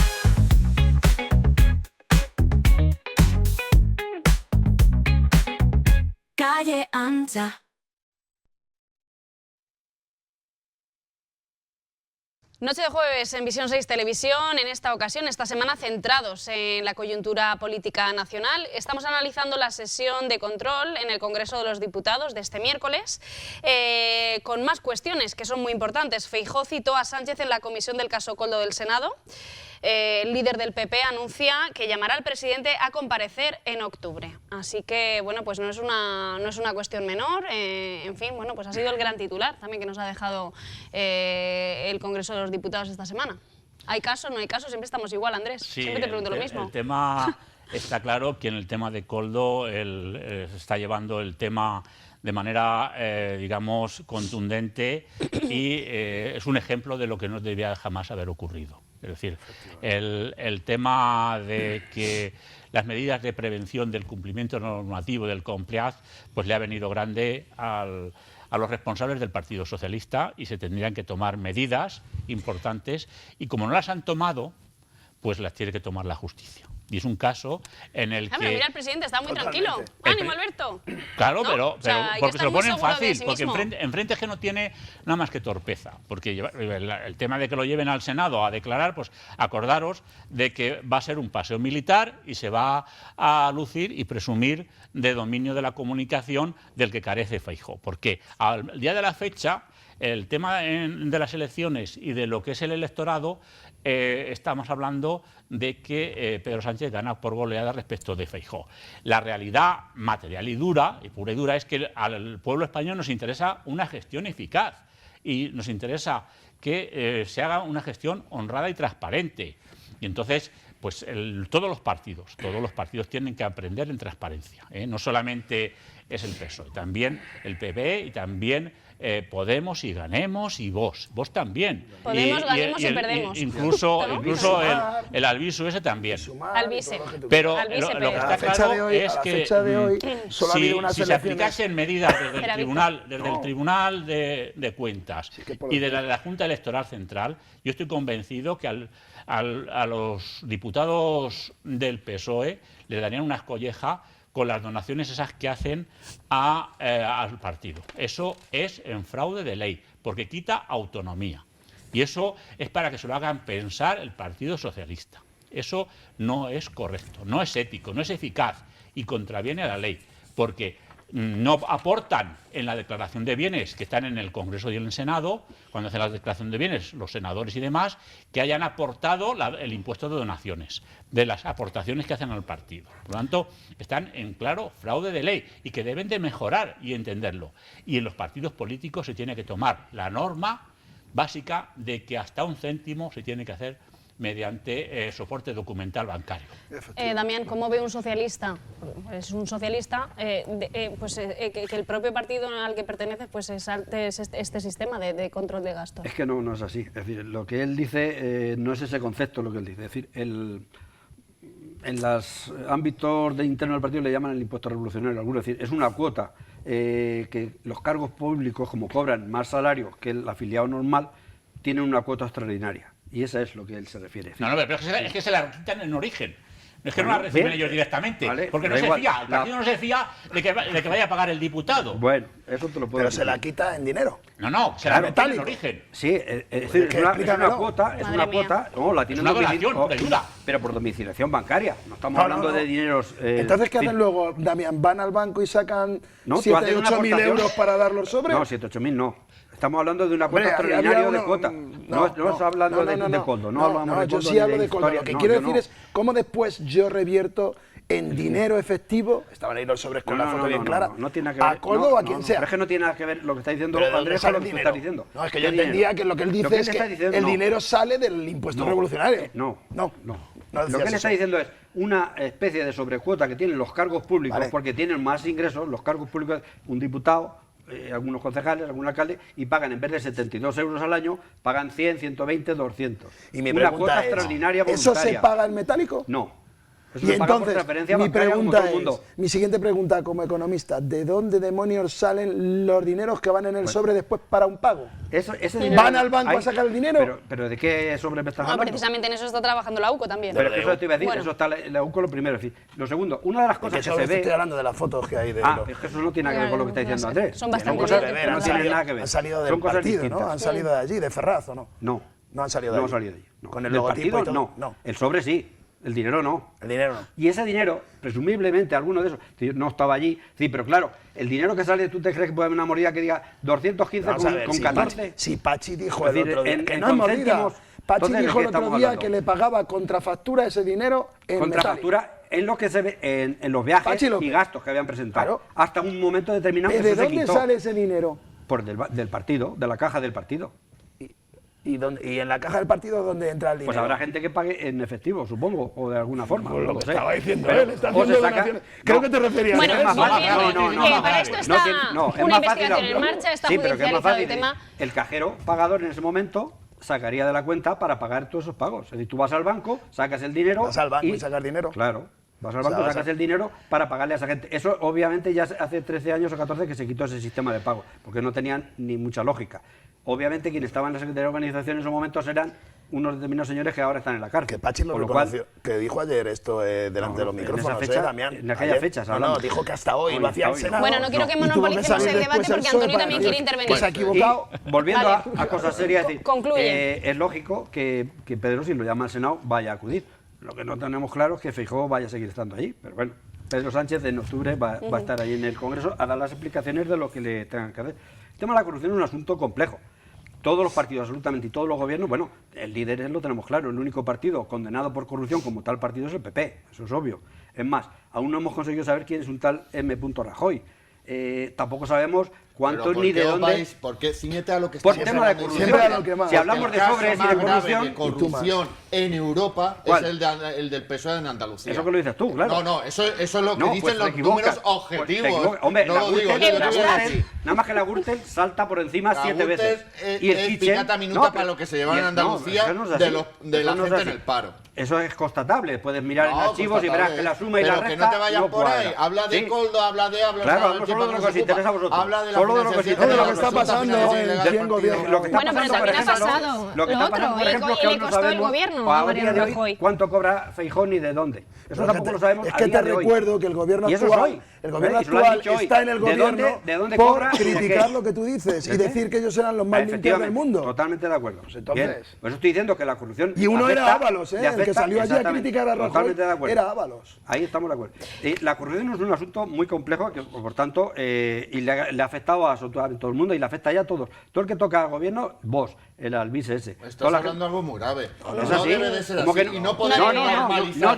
Calle ancha. Noche de jueves en Visión 6 Televisión, en esta ocasión, esta semana, centrados en la coyuntura política nacional. Estamos analizando la sesión de control en el Congreso de los Diputados de este miércoles, con más cuestiones que son muy importantes. Feijóo citó a Sánchez en la comisión del caso Koldo del Senado. El líder del PP anuncia que llamará al presidente a comparecer en octubre. Así que, bueno, pues no es una cuestión menor. En fin, bueno, pues ha sido el gran titular también que nos ha dejado el Congreso de los Diputados esta semana. ¿Hay caso? ¿No hay caso? Siempre estamos igual, Andrés. Sí, siempre te pregunto lo mismo. El tema está claro que en el tema de Koldo se está llevando el tema de manera, digamos, contundente y es un ejemplo de lo que no debía jamás haber ocurrido. Es decir, el tema de que las medidas de prevención del cumplimiento normativo del compliance, pues le ha venido grande a los responsables del Partido Socialista y se tendrían que tomar medidas importantes y como no las han tomado, pues las tiene que tomar la justicia. Y es un caso en el que... Mira, el presidente está muy tranquilo. ¡Ánimo, Alberto! Claro, ¿no? pero O sea, hay que porque se estar lo muy ponen seguro de fácil, sí porque mismo. enfrente es que no tiene nada más que torpeza. Porque el tema de que lo lleven al Senado a declarar, pues acordaros de que va a ser un paseo militar y se va a lucir y presumir de dominio de la comunicación del que carece Feijóo. Porque al día de la fecha, el tema de las elecciones y de lo que es el electorado, estamos hablando de que Pedro Sánchez gana por goleada respecto de Feijóo. La realidad material y dura, y pura y dura, es que al pueblo español nos interesa una gestión eficaz y nos interesa que se haga una gestión honrada y transparente. Y entonces, pues todos los partidos tienen que aprender en transparencia, ¿eh? No solamente es el PSOE, también el PP y también Podemos y Ganemos y Vox también. Podemos, ganemos y perdemos. Incluso el Albisu ese también. Albise. Pero Albise, lo que pero- está claro es a la que fecha de hoy solo ha habido unas si se elecciones. aplicasen medidas desde Espera, el Tribunal de Cuentas Sí, que por y lo de la Junta Electoral Central, yo estoy convencido que a los diputados del PSOE le darían una escolleja con las donaciones esas que hacen al partido. Eso es en fraude de ley, porque quita autonomía. Y eso es para que se lo hagan pensar el Partido Socialista. Eso no es correcto, no es ético, no es eficaz y contraviene a la ley, porque no aportan en la declaración de bienes que están en el Congreso y en el Senado, cuando hacen la declaración de bienes los senadores y demás, que hayan aportado el impuesto de donaciones, de las aportaciones que hacen al partido. Por lo tanto, están en claro fraude de ley y que deben de mejorar y entenderlo. Y en los partidos políticos se tiene que tomar la norma básica de que hasta 1 céntimo se tiene que hacer mediante soporte documental bancario. Damián, ¿cómo ve un socialista? Es un socialista, que el propio partido al que pertenece pues salte este sistema de control de gastos. Es que no es así. Es decir, lo que él dice no es ese concepto lo que él dice. Es decir, en los ámbitos de interno del partido le llaman el impuesto revolucionario. Algunos, es decir, es una cuota que los cargos públicos, como cobran más salarios que el afiliado normal, tienen una cuota extraordinaria. Y eso es lo que él se refiere. No, pero es que se la quitan en origen. No es que no Bueno, la reciben bien. ellos directamente, Vale, porque da no se igual. fía, el partido no se fía de que vaya a pagar el diputado. Bueno, eso te lo puedo Pero decir. se la quita en dinero. No, se Claro, la meten en metálico. origen. Sí, es decir, que es una explícamelo. cuota, Madre mía. no, la tienen Es una donación, pura y dura. pero por domiciliación bancaria. No estamos No, hablando no. de dineros. Entonces, ¿qué sí. hacen luego, Damián? ¿Van al banco y sacan No, tú 7 haces una 8 mil aportación. euros para darlos sobre? No, 7 8 mil no. Estamos hablando de una Hombre, cuota había extraordinaria uno- de cuota. No estamos hablando de Koldo. No hablamos de yo Koldo sí ni hablo de Koldo. historia. Lo que No, quiero yo decir no. es cómo después yo revierto en dinero efectivo, estaban ahí los sobres con la foto bien clara, no tiene nada que ver. a Koldo o a quien no, sea. Pero es que no tiene nada que ver lo que está diciendo Pero ¿de dónde Andrés sale con lo el que tú dinero? estás diciendo. No, es que ¿Qué yo entendía dinero? que lo que él Lo dice que es él que está diciendo, el no. dinero sale del impuesto revolucionario. No. Lo Lo que él está diciendo es una especie de sobrecuota que tienen los cargos públicos, Vale. porque tienen más ingresos, los cargos públicos, un diputado, algunos concejales, algún alcalde, y pagan en vez de 72 euros al año, pagan 100, 120, 200. Y mi una pregunta cuota es, extraordinaria ¿eso voluntaria. se paga en metálico? No. Eso Y se paga por entonces, transferencia mi bancaria como pregunta todo el mundo. es, mi siguiente pregunta como economista, ¿de dónde demonios salen los dineros que van en el sobre después para un pago? Ese dinero, ¿Van al banco a sacar el dinero? Pero ¿de qué sobre me estás No, hablando? precisamente en eso está trabajando la UCO también. Pero eso te iba a decir, Bueno. eso está la UCO lo primero. Es decir, lo segundo, una de las cosas que se Estoy ve... hablando de las fotos que hay de Ah, los- pero es que eso no tiene nada que ver con lo que está diciendo no sé, Andrés. son bastante cosas diferentes. que no tienen nada que ver. Han salido del Son cosas partido, ¿no? distintas. Han salido de allí, de Ferraz, ¿o no? No. No han salido de No allí. han salido de allí. no. Con el Del logotipo partido, y todo. no. No. El sobre sí, el dinero no. El dinero no. Y ese dinero, presumiblemente, alguno de esos, no estaba allí. Sí, pero claro, el dinero que sale, ¿tú te crees que puede haber una mordida que diga 215 Vamos a ver, con si 14? Si Pachi dijo Es el decir, otro día, en- que en no es mordida. concéntimos, Pachi entonces, ¿de dijo qué el otro estamos día hablando? que le pagaba contrafactura ese dinero en Contrafactura es lo que se ve en los viajes Pachi López. y gastos que habían presentado. Claro. Hasta un momento determinado que ¿De eso se dónde quitó. sale ese dinero? Del partido, de la caja del partido. ¿Y en la caja del partido dónde entra el dinero? Pues habrá gente que pague en efectivo, supongo, o de alguna forma. Pues lo no que sé. estaba diciendo Pero él, está o se haciendo saca- donaciones. Creo que te referías Bueno, a eso. es más fácil. volviendo, que para esto está es una más fácil. investigación en marcha, está Sí, pero que es más judicializado el fácil. tema. El cajero pagador en ese momento sacaría de la cuenta para pagar todos esos pagos. Es decir, tú vas al banco, sacas el dinero. Vas al banco y sacas dinero. Claro. Vas al O sea, banco, vas sacas a- el dinero para pagarle a esa gente. Eso, obviamente, ya hace 13 años o 14 que se quitó ese sistema de pago, porque no tenían ni mucha lógica. Obviamente, quienes estaban en la Secretaría de Organización en esos momentos eran unos determinados señores que ahora están en la cárcel. Que Pachi lo Con lo cual, reconoció, que dijo ayer esto delante No, de los en esa micrófonos, fecha, Damián. en aquellas Ayer. fechas No, hablamos. dijo que hasta hoy Hoy, lo hacía hasta el hoy, Senado. Bueno, no quiero que Y tuvo que monopolicemos salir el después debate porque PSOE Antonio para también decir quiere intervenir. que se ha equivocado. Y volviendo Vale. a cosas serias, es decir, Concluye. es lógico que Pedro, si lo llama al Senado, vaya a acudir. Lo que no tenemos claro es que Feijóo vaya a seguir estando allí. Pero bueno, Pedro Sánchez en octubre va a estar allí en el Congreso a dar las explicaciones de lo que le tengan que hacer. El tema de la corrupción es un asunto complejo. Todos los partidos, absolutamente, y todos los gobiernos, bueno, el líder lo tenemos claro, el único partido condenado por corrupción como tal partido es el PP, eso es obvio. Es más, aún no hemos conseguido saber quién es un tal M. Rajoy. Tampoco sabemos cuántos ni de dónde... ¿Por qué? Ciñete a lo que Por estamos tema de hablando. corrupción. Siempre a lo que más. Si hablamos de El caso sobres y más de grave corrupción... de corrupción en Europa ¿Cuál? es el del PSOE en Andalucía. Eso que lo dices tú, claro. No, eso es lo que No, dicen pues te los equivocas. números Pues te objetivos. equivocas. Hombre, no la lo digo Gürtel, yo, la lo digo Gürtel, así. nada más que la Gürtel salta por encima La 7 Gürtel veces. es Kitchen- piñata minuta pero- para lo que se lleva en no, Andalucía eso no es de así. la Eso no es gente en así. el paro. Eso es constatable, puedes mirar en No, archivos y verás que la suma y la pero resta que no te vayas no por ahí. cuadra. Habla de Sí. Coldo, habla Claro, hablamos solo de lo que os interesa a vosotros. Habla de la Solo de lo que os financiación interesa a la vosotros. presunta Lo que está financiación pasando ilegal en del gobierno. Lo que está Bueno, pero pasando, por también ha ejemplo, pasado lo que lo está otro, pasando, por y le ejemplo, es que co- y aún le no costó el sabemos gobierno a a Mariano día de hoy Rajoy. cuánto cobra Feijóo ni de dónde. Eso tampoco lo sabemos Es a que día te de hoy. recuerdo que el gobierno Y eso es actual, hoy. el gobierno Y se lo han actual dicho hoy. está en el ¿De dónde- gobierno de dónde por cobra y de criticar qué? lo que tú dices y ¿De qué? decir que ellos eran los más limpios del Efectivamente, mundo. Totalmente de acuerdo. Pues entonces- Bien, por eso estoy diciendo que la corrupción. Y uno era afecta- Ábalos, le el que afecta- salió allí a exactamente, criticar a Rajoy, totalmente de acuerdo. era Ábalos. Ahí estamos de acuerdo. La corrupción es un asunto muy complejo, que, por tanto, y le ha afectado a absolutamente todo el mundo y le afecta ya a todos. Todo el que toca al gobierno, vos, el albice ese. Estás Toda la- hablando de algo muy grave. ¿Es No así? debe de ser ¿Cómo así. que Y no podemos normalizar. no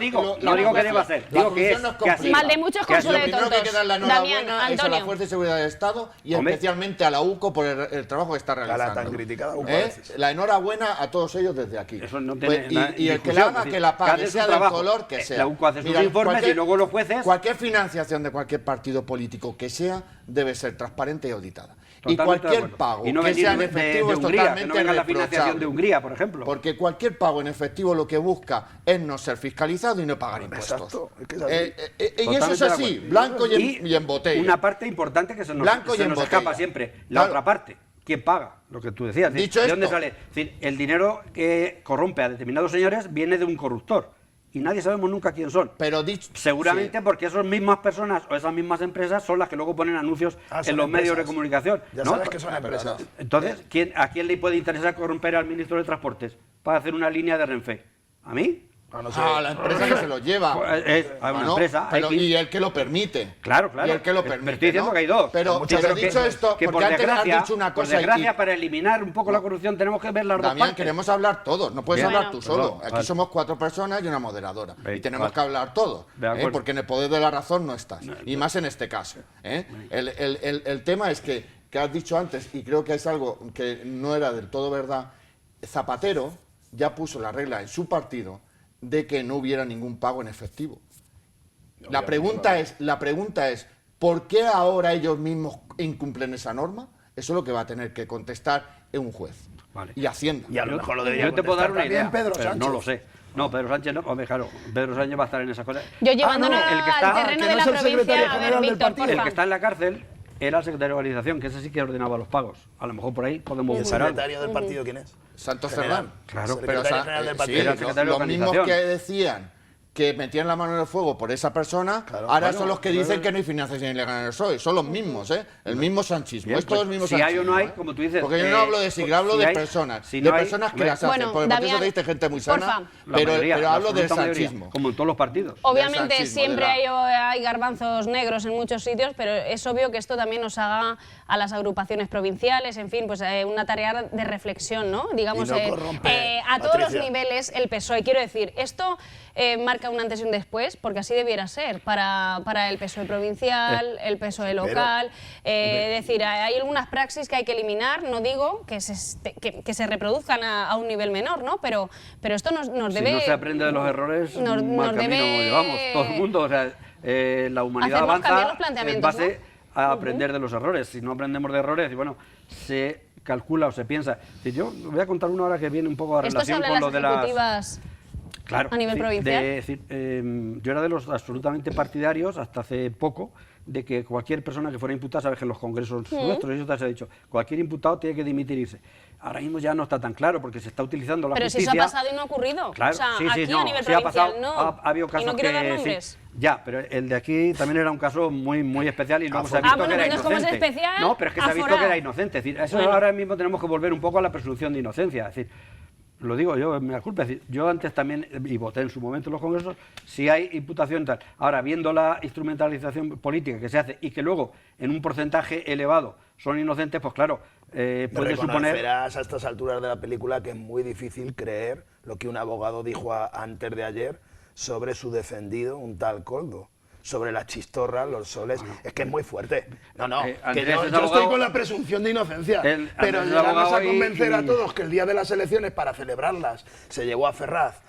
digo que deba ser. La Digo que corrupción es no es que así. complicada. Mal de muchos Que así. consuelo Lo de primero que hay que dar la tontos. Damián, enhorabuena es a la Antonio. Fuerza de Seguridad del Estado y Hombre. especialmente a la UCO por el trabajo que está realizando. tan criticada UCO a veces. La enhorabuena a todos ellos desde aquí. Eso no tiene Pues, nada- y el que discusión, la es haga, decir, que la que pague, hace su sea del trabajo. color que sea. La UCO hace sus Mira, informes cualquier- y luego los jueces- Cualquier financiación de cualquier partido político que sea debe ser transparente y auditada. Y Totalmente de cualquier acuerdo. pago Y no que venir sea en de efectivo es Hungría, que no totalmente venga la financiación reprochable. de Hungría, por ejemplo. Porque cualquier pago en efectivo lo que busca es no ser fiscalizado y no pagar impuestos. Exacto, es que es así. Y eso es Totalmente de así, acuerdo. blanco y en botella. Una parte importante que se nos, Blanco y se en nos botella. escapa siempre. La Claro. otra parte. ¿Quién paga? Lo que tú decías. Es decir, Dicho ¿de dónde esto- sale? Es decir, el dinero que corrompe a determinados señores viene de un corruptor. Y nadie sabemos nunca quién son. Pero dicho, Seguramente sí. porque esas mismas personas o esas mismas empresas son las que luego ponen anuncios Ah, son en los medios de empresas. comunicación. Ya ¿no? sabes que son empresas. Entonces, ¿a quién le puede interesar corromper al ministro de Transportes para hacer una línea de Renfe? ¿A mí? No sé. A la empresa que se lo lleva. Pues, a una ¿no? empresa, Pero, X. y el que lo permite. Claro, claro. Y el que lo Pero permite. estoy diciendo ¿no? que hay dos. Pero, Sí, pero que- dicho esto, que por porque antes desgracia, has dicho una por cosa. desgracia, para eliminar un poco la corrupción tenemos que ver las dos Damián, partes. queremos hablar todos. No puedes Bien. hablar tú Bueno, solo. perdón, Aquí vale. somos 4 personas y una moderadora. Bien, Y tenemos vale. que hablar todos. De acuerdo. Porque en el poder de la razón no estás. Y más en este caso. El tema es que has dicho antes, y creo que es algo que no era del todo verdad, Zapatero ya puso la regla en su partido de que no hubiera ningún pago en efectivo. La pregunta es, ¿por qué ahora ellos mismos incumplen esa norma? Eso es lo que va a tener que contestar un juez. Vale. Y Hacienda. Y a lo mejor lo debería Yo te puedo dar una contestar idea, también Pedro pero Sánchez. no lo sé. No, Pedro Sánchez no, hombre, claro, Pedro Sánchez va a estar en esas cosas. Yo llevándonos no, el que está- al terreno que de no la es el secretario provincia, a ver, general del Víctor, partido. El porfa. que está en la cárcel era el secretario de organización, que ese sí que ordenaba los pagos. A lo mejor por ahí podemos ¿Y el buscar algo. secretario del partido quién es? Santos General. Cerdán. Claro. Secretario Pero, general del sí, partido. Era el secretario de los mismos organización. que decían que metían la mano en el fuego por esa persona, Claro, ahora bueno, son los que dicen que no hay financiación ilegal en el PSOE. Son los mismos, ¿eh? El mismo sanchismo. Bien, es todo pues, el mismo si hay sanchismo. o no hay, ¿eh? como tú dices, Porque yo no hablo de sigla, hablo si de hay- personas. si de no hay- personas que bueno, las hacen. Bueno, Porque por Damián, eso diste gente muy porfa. sana. La Pero, mayoría, pero la hablo del absoluta mayoría, sanchismo. como en todos los partidos. Obviamente sanchismo, siempre de hay garbanzos negros en muchos sitios, pero es obvio que esto también nos haga a las agrupaciones provinciales, en fin, pues una tarea de reflexión, ¿no? Digamos, Y no corrompe, a todos los Patricia. niveles el PSOE. Quiero decir, esto marca un antes y un después, porque así debiera ser para el PSOE provincial, el PSOE local. Es decir, hay algunas praxis que hay que eliminar, no digo que se reproduzcan a un nivel menor, ¿no? Pero esto nos debe... Si no se aprende de los errores, nos mal camino debe- llevamos. Todo el mundo, o sea, la humanidad Hacernos cambiar avanza los planteamientos, en base ¿no? a aprender de los errores. Si no aprendemos de errores, y bueno, se calcula o se piensa. Si yo voy a contar una hora que viene un poco a Esto se relación habla en con las lo de las... ejecutivas Claro, a nivel sí, provincial. yo era de los absolutamente partidarios hasta hace poco de que cualquier persona que fuera imputada, sabes que en los congresos nuestros, eso te se ha dicho, cualquier imputado tiene que dimitirse. Ahora mismo ya no está tan claro porque se está utilizando la Pero justicia. si eso ha pasado y no ha ocurrido. Claro, o sea, sí, sí, aquí no, a nivel sí ha provincial pasado, no. ha habido casos y no quiero que dar sí. nombres. Ya, pero el de aquí también era un caso muy especial y luego se ha Ah, visto bueno, que era pues no es como es inocente. especial, No, pero es que se ha visto aforado. que era inocente. Es decir, eso Bueno. ahora mismo tenemos que volver un poco a la presunción de inocencia. Es decir, lo digo yo, me da culpa. Es decir, yo antes también, y voté en su momento en los congresos, si hay imputación y tal. Ahora, viendo la instrumentalización política que se hace y que luego, en un porcentaje elevado, son inocentes, pues claro, puede suponer... Reconocerás a estas alturas de la película que es muy difícil creer lo que un abogado dijo antes de ayer sobre su defendido, un tal Coldo. Sobre las chistorras, los soles, es que es muy fuerte. No, que Andrés yo es estoy abogado. con la presunción de inocencia, Andrés pero es llegamos a abogado convencer a y- todos que el día de las elecciones, para celebrarlas, se llevó a Ferraz,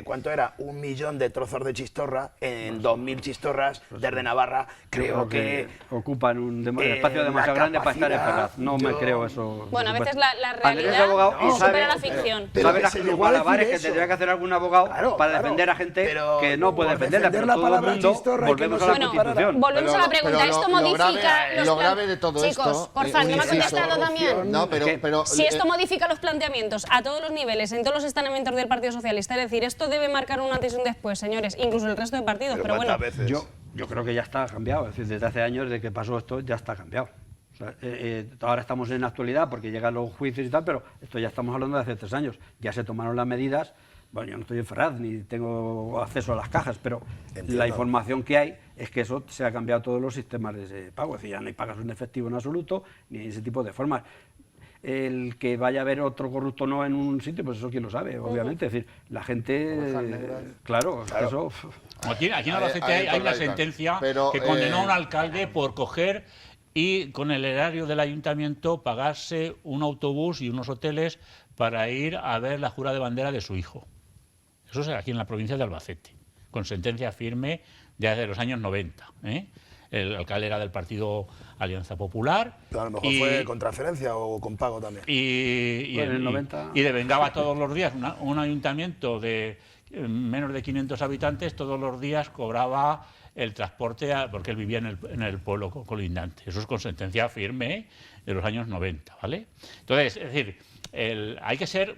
¿cuánto era? 1 millón de trozos de chistorra en 2.000 chistorras desde Navarra. Creo que ocupan un espacio demasiado la grande para estar en capacidad, Ferraz. No me yo- creo eso. Bueno, a por veces supuesto. la Andrés es realidad abogado y supera sabe- la ficción. Pero sabe que los se llegó a decir malabares que eso. tendría que hacer algún abogado Claro, para claro. defender a gente Pero que no puede por defenderla, defender pero la todo el palabra mundo chistorra, que volvemos no a la se Bueno, Constitución. volvemos a la pregunta. pero ¿Esto lo modifica grave- los lo grave de todo Chicos, esto, porfa, no me ha inciso, contestado Damián. No, ¿Qué? pero Si esto modifica los planteamientos a todos los niveles, en todos los estamentos del Partido Socialista, es decir, esto debe marcar un antes y un después, señores, incluso el resto de partidos, pero bueno. ¿cuántas veces? Yo creo que ya está cambiado, es decir, desde hace años, desde que pasó esto, ya está cambiado. O sea, ahora estamos en la actualidad porque llegan los juicios y tal, pero esto ya estamos hablando de hace 3 años. Ya se tomaron las medidas. Bueno, yo no estoy en Ferraz ni tengo acceso a las cajas, pero la información que hay es que eso se ha cambiado todos los sistemas de ese pago. Es decir, ya no hay pagas en efectivo en absoluto, ni ese tipo de formas. El que vaya a haber otro corrupto no en un sitio, pues eso quién lo sabe, obviamente. Es decir, la gente... Claro, es que eso... Aquí en Albacete Ahí hay una radical. sentencia Pero, que condenó a un alcalde por coger y con el erario del ayuntamiento pagarse un autobús y unos hoteles para ir a ver la jura de bandera de su hijo. Eso es aquí en la provincia de Albacete, con sentencia firme desde los años 90. El alcalde era del partido Alianza Popular. Pero a lo mejor fue con transferencia o con pago también. Bueno, en el 90. Y devengaba todos los días un ayuntamiento de menos de 500 habitantes, todos los días cobraba el transporte porque él vivía en el pueblo colindante. Eso es con sentencia firme de los años 90, ¿vale? Entonces, es decir, hay que ser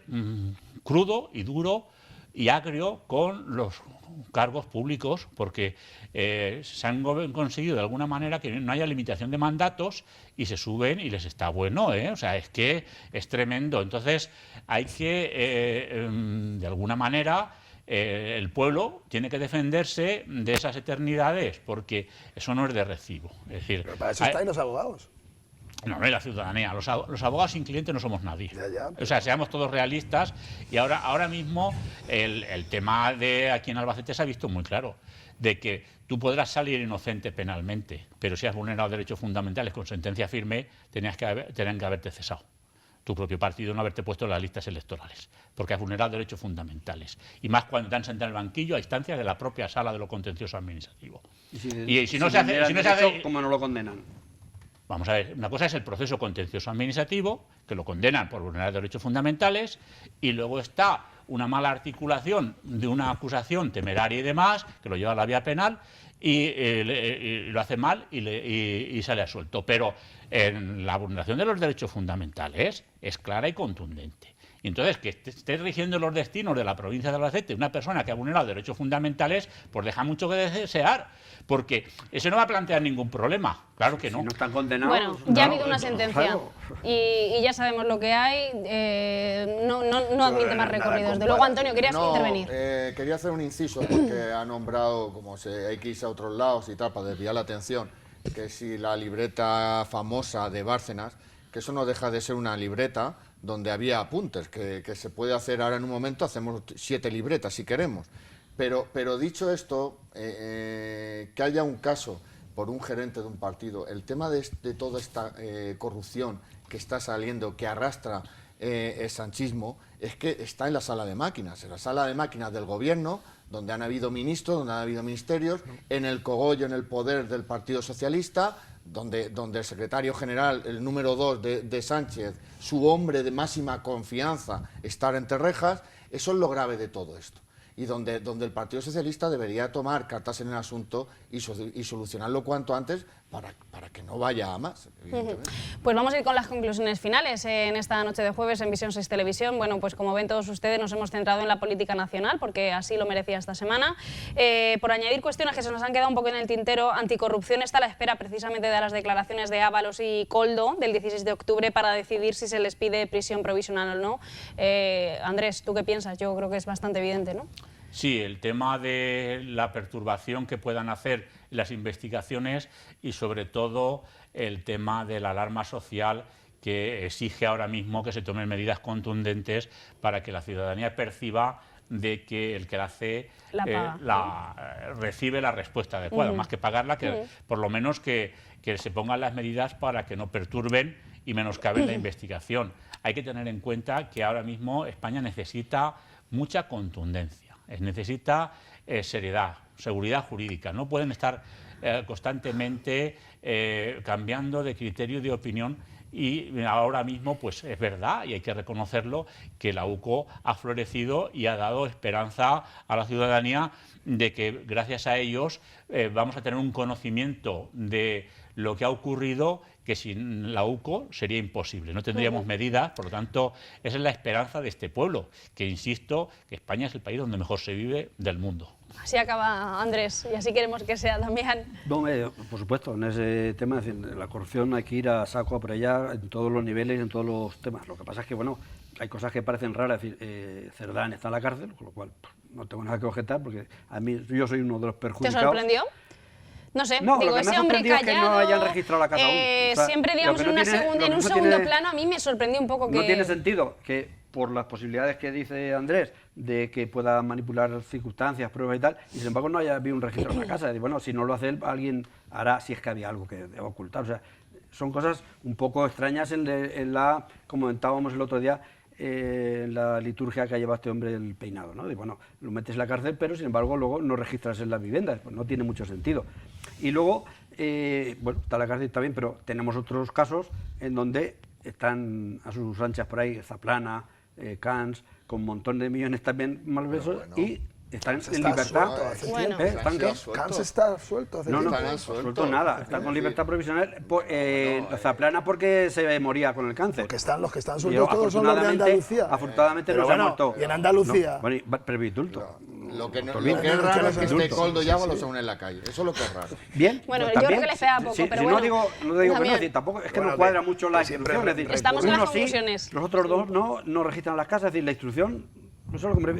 crudo y duro y agrio con los cargos públicos porque se han conseguido de alguna manera que no haya limitación de mandatos y se suben y les está bueno, ¿eh? O sea, es que es tremendo. Entonces hay que, de alguna manera, el pueblo tiene que defenderse de esas eternidades porque eso no es de recibo. Es decir, Pero para eso están los abogados. no es la ciudadanía. Los abogados sin cliente no somos nadie. Ya, O sea, seamos todos realistas. Y ahora mismo el tema de aquí en Albacete se ha visto muy claro, de que tú podrás salir inocente penalmente, pero si has vulnerado derechos fundamentales con sentencia firme, tenían que haberte cesado. Tu propio partido, no haberte puesto en las listas electorales, porque has vulnerado derechos fundamentales. Y más cuando te han sentado en el banquillo a instancia de la propia sala de lo contencioso administrativo. Y si no se hace... ¿Cómo no lo condenan? Vamos a ver, una cosa es el proceso contencioso administrativo, que lo condenan por vulnerar derechos fundamentales, y luego está una mala articulación de una acusación temeraria y demás, que lo lleva a la vía penal, y lo hace mal y sale absuelto. Pero en la vulneración de los derechos fundamentales es clara y contundente. Y entonces, que esté rigiendo los destinos de la provincia de Albacete una persona que ha vulnerado derechos fundamentales, pues deja mucho que desear, porque eso no va a plantear ningún problema. Claro que no. Si no están condenados... Bueno, ya ha habido una sentencia y ya sabemos lo que hay, no admite más recorridos. De luego, Antonio, querías intervenir. Quería hacer un inciso porque ha nombrado, como hay que irse a otros lados y tal, para desviar la atención, que si la libreta famosa de Bárcenas, que eso no deja de ser una libreta donde había apuntes, que se puede hacer ahora en un momento, hacemos 7 libretas si queremos. Pero dicho esto, que haya un caso por un gerente de un partido, el tema de toda esta corrupción que está saliendo, que arrastra el sanchismo, es que está en la sala de máquinas, del gobierno, donde han habido ministros, donde han habido ministerios, en el cogollo, en el poder del Partido Socialista, donde el secretario general, el número 2 de Sánchez, su hombre de máxima confianza, estar entre rejas. Eso es lo grave de todo esto. Y donde el Partido Socialista debería tomar cartas en el asunto y solucionarlo cuanto antes para que no vaya a más, evidentemente. Pues vamos a ir con las conclusiones finales en esta noche de jueves en Visión 6 Televisión. Bueno, pues como ven todos ustedes, nos hemos centrado en la política nacional, porque así lo merecía esta semana. Por añadir cuestiones que se nos han quedado un poco en el tintero, anticorrupción está a la espera precisamente de las declaraciones de Ábalos y Koldo del 16 de octubre para decidir si se les pide prisión provisional o no. Andrés, ¿tú qué piensas? Yo creo que es bastante evidente, ¿no? Sí, el tema de la perturbación que puedan hacer las investigaciones y sobre todo el tema de la alarma social que exige ahora mismo que se tomen medidas contundentes para que la ciudadanía perciba de que el que la hace recibe la respuesta adecuada, más que pagarla, que por lo menos que se pongan las medidas para que no perturben y menoscaben la investigación. Hay que tener en cuenta que ahora mismo España necesita mucha contundencia. Necesita seriedad, seguridad jurídica. No pueden estar constantemente cambiando de criterio y de opinión. Y ahora mismo, pues es verdad, y hay que reconocerlo, que la UCO ha florecido y ha dado esperanza a la ciudadanía de que gracias a ellos vamos a tener un conocimiento de lo que ha ocurrido que sin la UCO sería imposible, no tendríamos medidas. Por lo tanto, esa es la esperanza de este pueblo, que insisto, que España es el país donde mejor se vive del mundo. Así acaba, Andrés, y así queremos que sea también. No, por supuesto, en ese tema, es decir, la corrupción hay que ir a saco por allá en todos los niveles, en todos los temas. Lo que pasa es que, bueno, hay cosas que parecen raras, es decir, Cerdán está en la cárcel, con lo cual no tengo nada que objetar, porque a mí yo soy uno de los perjudicados. ¿Te sorprendió? No sé, no, digo, ese hombre callado, es que no hayan registrado la Casa 1. O sea, siempre, digamos, en un segundo plano, a mí me sorprendió un poco que... No tiene sentido que, por las posibilidades que dice Andrés, de que pueda manipular circunstancias, pruebas y tal, y sin embargo no haya habido un registro en la casa. Y bueno, si no lo hace él, alguien hará, si es que había algo que deba ocultar. O sea, son cosas un poco extrañas en la, como comentábamos el otro día, la liturgia que ha llevado este hombre el peinado, ¿no? Y bueno, lo metes en la cárcel, pero sin embargo luego no registras en las viviendas, pues no tiene mucho sentido. Y luego, bueno, está la cárcel también, pero tenemos otros casos en donde están a sus anchas por ahí Zaplana, Camps, con un montón de millones también malversos, bueno, y están en libertad. Camps está suelto hace tiempo. No, suelto nada. Está con libertad provisional. Zaplana porque se moría con el cáncer. Los que están sueltos todos son los de Andalucía. Afortunadamente no se ha muerto. Y en Andalucía. No, bueno, pero indulto. Lo que es raro es que esté Koldo y Ábalos se une en la calle. Eso es lo que es raro. Bien. Bueno, yo creo que le pega poco, pero bueno. No digo que no, tampoco es que no cuadra mucho la instrucción. Estamos en las conclusiones. Los otros dos no registran las casas, es decir, la instrucción.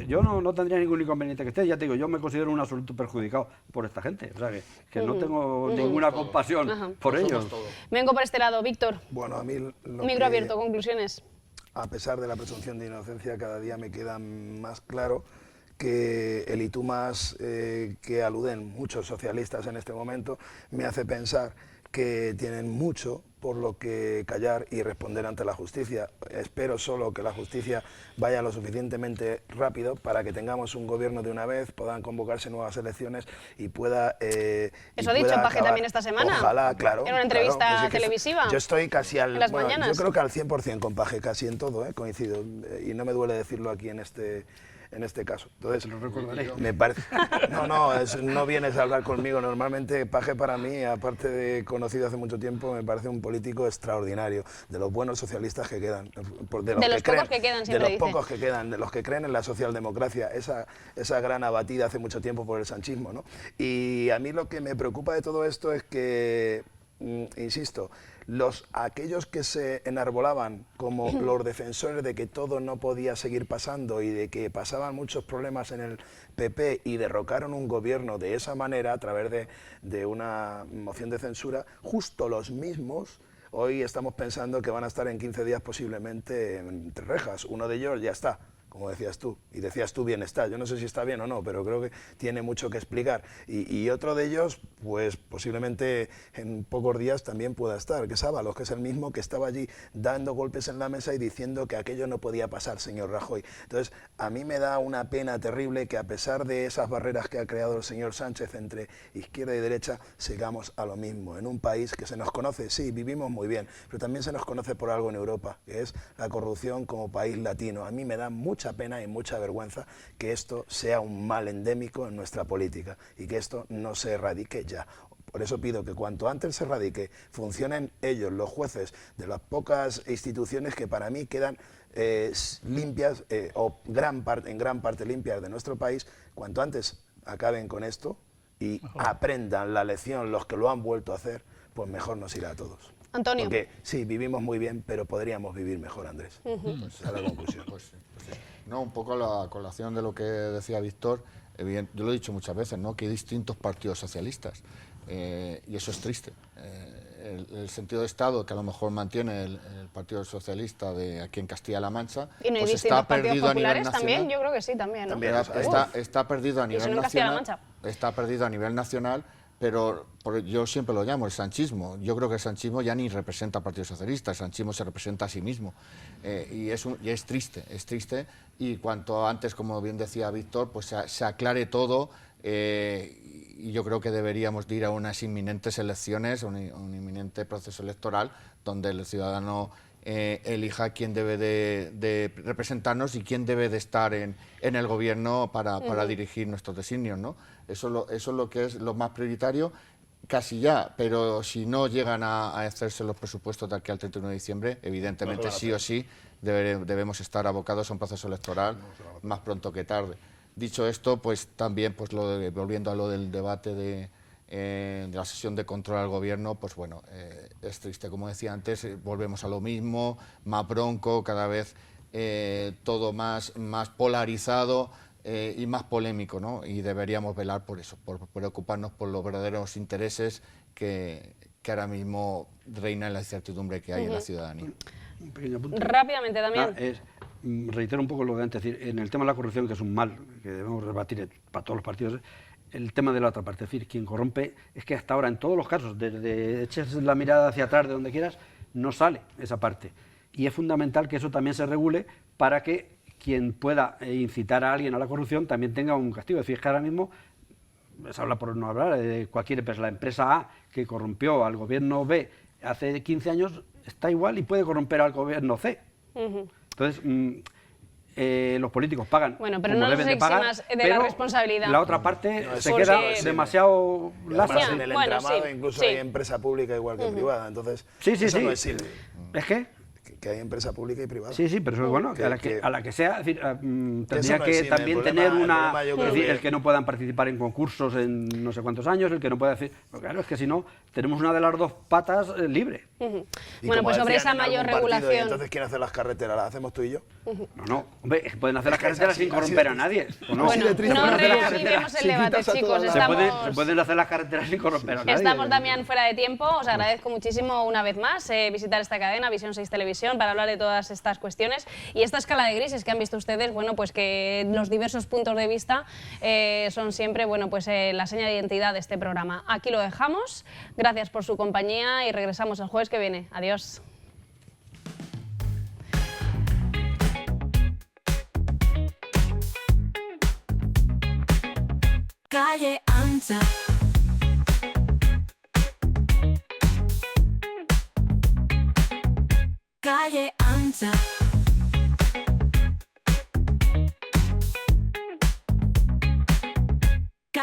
Yo no tendría ningún inconveniente que esté, ya te digo, yo me considero un absoluto perjudicado por esta gente, o sea que no tengo ninguna compasión por ellos. Vengo por este lado, Víctor. Bueno, a mí micro abierto, conclusiones. A pesar de la presunción de inocencia, cada día me queda más claro que el y tú más que aluden muchos socialistas en este momento me hace pensar que tienen mucho por lo que callar y responder ante la justicia. Espero solo que la justicia vaya lo suficientemente rápido para que tengamos un gobierno de una vez, puedan convocarse nuevas elecciones y pueda... Eso ha dicho Paje también esta semana. Ojalá, claro. En una entrevista pues televisiva. Yo estoy casi en las mañanas. Yo creo que al 100% con Paje, casi en todo, coincido. Y no me duele decirlo aquí en este en este caso. Entonces, Lo recordaré. me parece... No, no vienes a hablar conmigo. Normalmente Paje para mí, aparte de conocido hace mucho tiempo, me parece un político extraordinario, de los buenos socialistas que quedan. De los pocos que quedan, siempre de los dice. pocos que quedan, de los que creen en la socialdemocracia, esa gran abatida hace mucho tiempo por el sanchismo, ¿no? Y a mí lo que me preocupa de todo esto es que, insisto, aquellos que se enarbolaban como los defensores de que todo no podía seguir pasando y de que pasaban muchos problemas en el PP y derrocaron un gobierno de esa manera a través de una moción de censura, justo los mismos hoy estamos pensando que van a estar en 15 días posiblemente entre rejas. Uno de ellos ya está, como decías tú, y decías tú bien está. Yo no sé si está bien o no, pero creo que tiene mucho que explicar. Y otro de ellos, pues posiblemente en pocos días también pueda estar, que es Ábalos, que es el mismo que estaba allí dando golpes en la mesa y diciendo que aquello no podía pasar, señor Rajoy. Entonces, a mí me da una pena terrible que a pesar de esas barreras que ha creado el señor Sánchez entre izquierda y derecha, sigamos a lo mismo, en un país que se nos conoce, sí, vivimos muy bien, pero también se nos conoce por algo en Europa, que es la corrupción como país latino. A mí me da mucha pena y mucha vergüenza que esto sea un mal endémico en nuestra política y que esto no se erradique ya. Por eso pido que cuanto antes se erradique, funcionen ellos, los jueces, de las pocas instituciones que para mí quedan limpias o en gran parte limpias de nuestro país, cuanto antes acaben con esto y aprendan la lección los que lo han vuelto a hacer, pues mejor nos irá a todos. Antonio. Porque sí, vivimos muy bien, pero podríamos vivir mejor, Andrés. Esa es la conclusión. Pues sí. No, un poco la colación de lo que decía Víctor, yo lo he dicho muchas veces, ¿no? Que hay distintos partidos socialistas y eso es triste. El sentido de Estado que a lo mejor mantiene el Partido Socialista de aquí en Castilla-La Mancha, ¿Y no hay pues distintos está partidos perdido a nivel populares nacional. también? Yo creo que sí, también, ¿no? También. Está perdido a ¿Y nivel eso en nacional. Castilla-La Mancha? Está perdido a nivel nacional, pero yo siempre lo llamo el sanchismo. Yo creo que el sanchismo ya ni representa al Partido Socialista, el sanchismo se representa a sí mismo. Y es triste, y cuanto antes, como bien decía Víctor, pues se aclare todo, y yo creo que deberíamos de ir a unas inminentes elecciones, un inminente proceso electoral, donde el ciudadano elija quién debe de representarnos y quién debe de estar en el gobierno para dirigir nuestros designios, ¿no? Eso es lo que es lo más prioritario, casi ya, pero si no llegan a hacerse los presupuestos de aquí al 31 de diciembre, evidentemente sí o sí debemos estar abocados a un proceso electoral más pronto que tarde. Dicho esto, pues también, pues volviendo a lo del debate de la sesión de control al gobierno, pues bueno, es triste, como decía antes, volvemos a lo mismo, más bronco, cada vez todo más polarizado y más polémico, ¿no? Y deberíamos velar por eso, por preocuparnos por los verdaderos intereses que ahora mismo reina en la incertidumbre que hay en la ciudadanía. Un pequeño apunte. Rápidamente, Damián. Reitero un poco lo que antes, decir, en el tema de la corrupción, que es un mal que debemos rebatir para todos los partidos, el tema de la otra parte, es decir, quien corrompe, es que hasta ahora en todos los casos, desde eches la mirada hacia atrás, de donde quieras, no sale esa parte. Y es fundamental que eso también se regule para que quien pueda incitar a alguien a la corrupción también tenga un castigo. Es decir, que ahora mismo, se habla por no hablar de cualquier empresa, la empresa A que corrompió al gobierno B hace 15 años está igual y puede corromper al gobierno C. Entonces, los políticos pagan Bueno, pero como no nos deben de pagar, eximas de la pero responsabilidad. la otra parte se porque- queda demasiado Y además, lasa. en el Bueno, entramado sí, incluso sí. hay empresa pública igual que privada, entonces Sí, eso sí. no es sirve, ¿Es que? que hay empresa pública y privada. Sí, pero eso es bueno, que a la que sea, es decir, Eso tendría no que exime, también el tener problema una... yo Es creo decir, que- el que no puedan participar en concursos en no sé cuántos años, el que no pueda decir... Pero claro, es que si no, tenemos una de las dos patas libre. Y Bueno, como pues sobre decían esa en mayor algún partido, ¿y regulación. entonces, ¿quién hace las carreteras? ¿Las hacemos tú y yo? No, hombre, pueden hacer las Es que es carreteras así, sin corromper a así de nadie. ¿o no? Bueno, de triste. no Pueden hacer las reavivemos el Si debate, quitas a chicos. todas las- Se pueden hacer las carreteras sin corromper a nadie. Estamos, Damián, fuera de tiempo. Os agradezco muchísimo una vez más visitar esta cadena, Visión 6 Televisión, para hablar de todas estas cuestiones y esta escala de grises que han visto ustedes, bueno, pues que los diversos puntos de vista son siempre, bueno, pues la seña de identidad de este programa. Aquí lo dejamos. Gracias por su compañía y regresamos el jueves que viene. Adiós. Calle ancha. Calle ancha.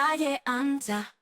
calle ancha.